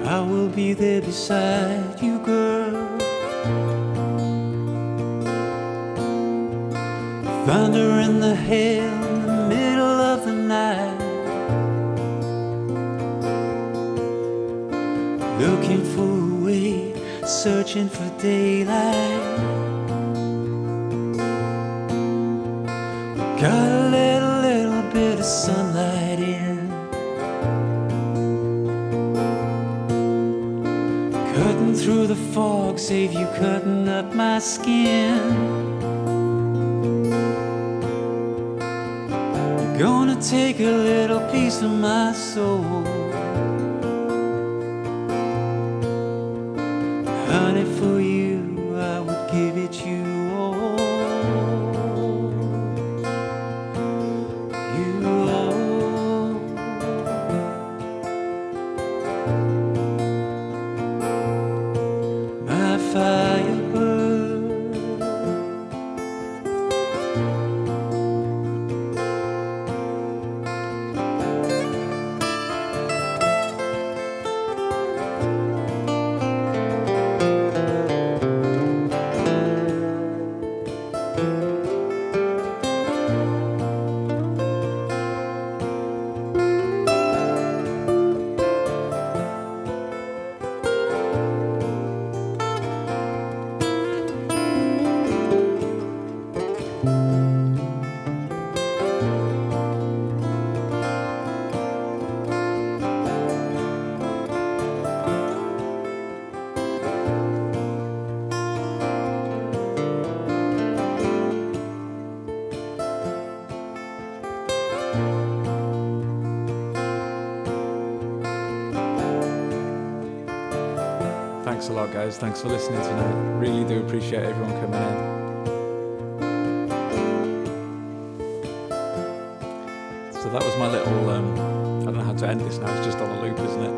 I will be there beside you, girl. Thunder and the hail in the middle of the night, looking for a way, searching for daylight. Gotta let a little bit of sunlight in, cutting through the fog, save you cutting up my skin. You're gonna take a little piece of my soul, honey, for you I would give it you all. You all. My firebird. Thanks a lot, guys. Thanks for listening tonight. Really do appreciate everyone coming in. So that was my little, I don't know how to end this now, it's just on a loop, isn't it?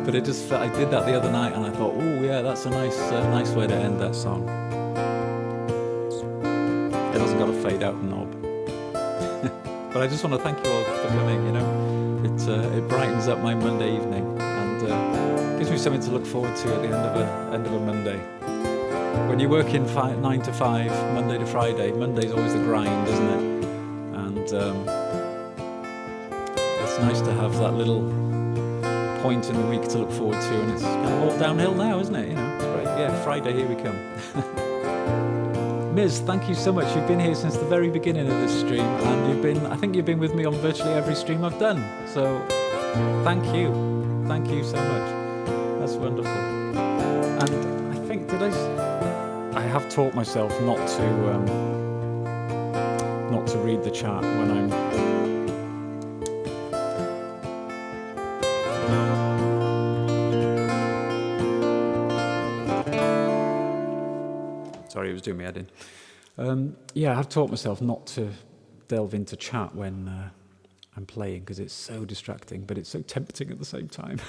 But it just, I did that the other night and I thought, oh yeah, that's a nice way to end that song. It hasn't got a fade out knob. But I just want to thank you all for coming, you know. It brightens up my Monday evening and gives me something to look forward to at the end of a Monday. When you work in 9 to 5, Monday to Friday, Monday's always the grind, isn't it? And it's nice to have that little point in the week to look forward to, and it's kind of all downhill now, isn't it? You know, it's great. Yeah, Friday, here we come. Miz, thank you so much. You've been here since the very beginning of this stream, and I think you've been with me on virtually every stream I've done. So, thank you so much. That's wonderful. And I think I have taught myself not to read the chat when I'm. Sorry, it was doing me head in. Yeah, I've taught myself not to delve into chat when I'm playing because it's so distracting, but it's so tempting at the same time.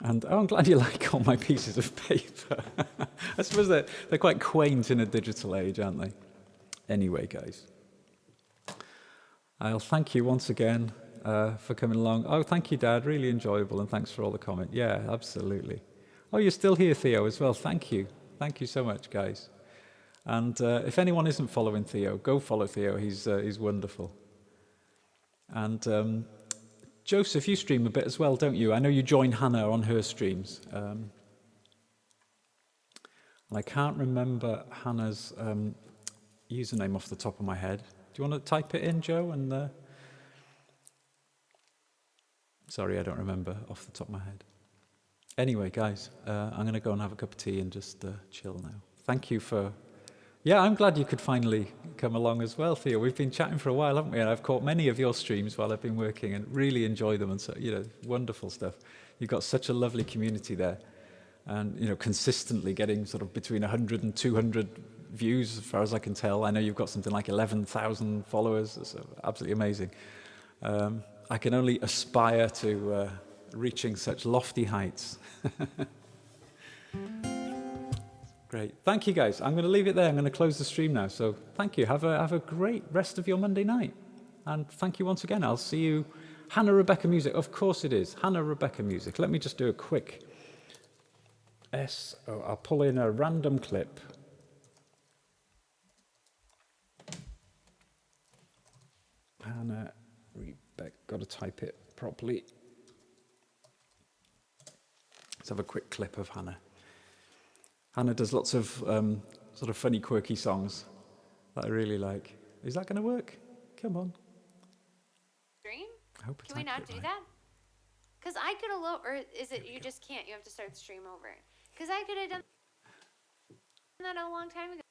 And I'm glad you like all my pieces of paper. I suppose they're quite quaint in a digital age, aren't they? Anyway, guys, I'll thank you once again for coming along. Oh, thank you, Dad. Really enjoyable, and thanks for all the comments. Yeah, absolutely. Oh, you're still here, Theo, as well. Thank you. Thank you so much, guys. And if anyone isn't following Theo, go follow Theo. He's wonderful. And Joseph, you stream a bit as well, don't you? I know you join Hannah on her streams. And I can't remember Hannah's username off the top of my head. Do you want to type it in, Joe? And sorry, I don't remember off the top of my head. Anyway, guys, I'm going to go and have a cup of tea and just chill now. Thank you for... Yeah, I'm glad you could finally come along as well, Theo. We've been chatting for a while, haven't we? And I've caught many of your streams while I've been working and really enjoy them. And so, you know, wonderful stuff. You've got such a lovely community there. And, you know, consistently getting sort of between 100 and 200 views, as far as I can tell. I know you've got something like 11,000 followers. It's absolutely amazing. I can only aspire to reaching such lofty heights. Great. Thank you, guys. I'm going to leave it there. I'm going to close the stream now. So thank you. Have a great rest of your Monday night. And thank you once again. I'll see you. Hannah Rebecca Music. Of course it is. Hannah Rebecca Music. Let me just do a quick I'll pull in a random clip. Hannah Rebecca. Got to type it properly. Let's have a quick clip of Hannah. Hannah does lots of sort of funny, quirky songs that I really like. Is that going to work? Come on. Stream? I hope Can we not do that? Because I could have, or is it you just can't? You have to start the stream over. Because I could have done that a long time ago.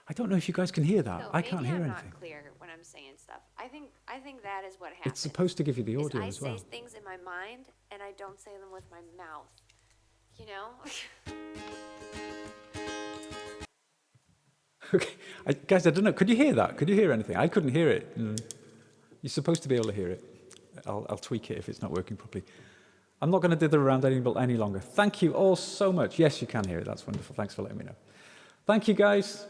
I don't know if you guys can hear that. So I can't hear I'm anything. Not clear when I'm saying stuff. I think that is what happens. It's supposed to give you the audio as well. I say things in my mind and I don't say them with my mouth. You know? Okay, guys, I don't know. Could you hear that? Could you hear anything? I couldn't hear it. You're supposed to be able to hear it. I'll tweak it if it's not working properly. I'm not going to dither around any longer. Thank you all so much. Yes, you can hear it. That's wonderful. Thanks for letting me know. Thank you, guys.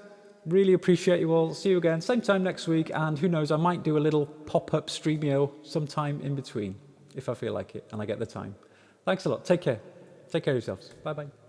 Really appreciate you all. See you again, same time next week. And who knows, I might do a little pop-up Streamio sometime in between, if I feel like it and I get the time. Thanks a lot. Take care. Take care of yourselves. Bye-bye.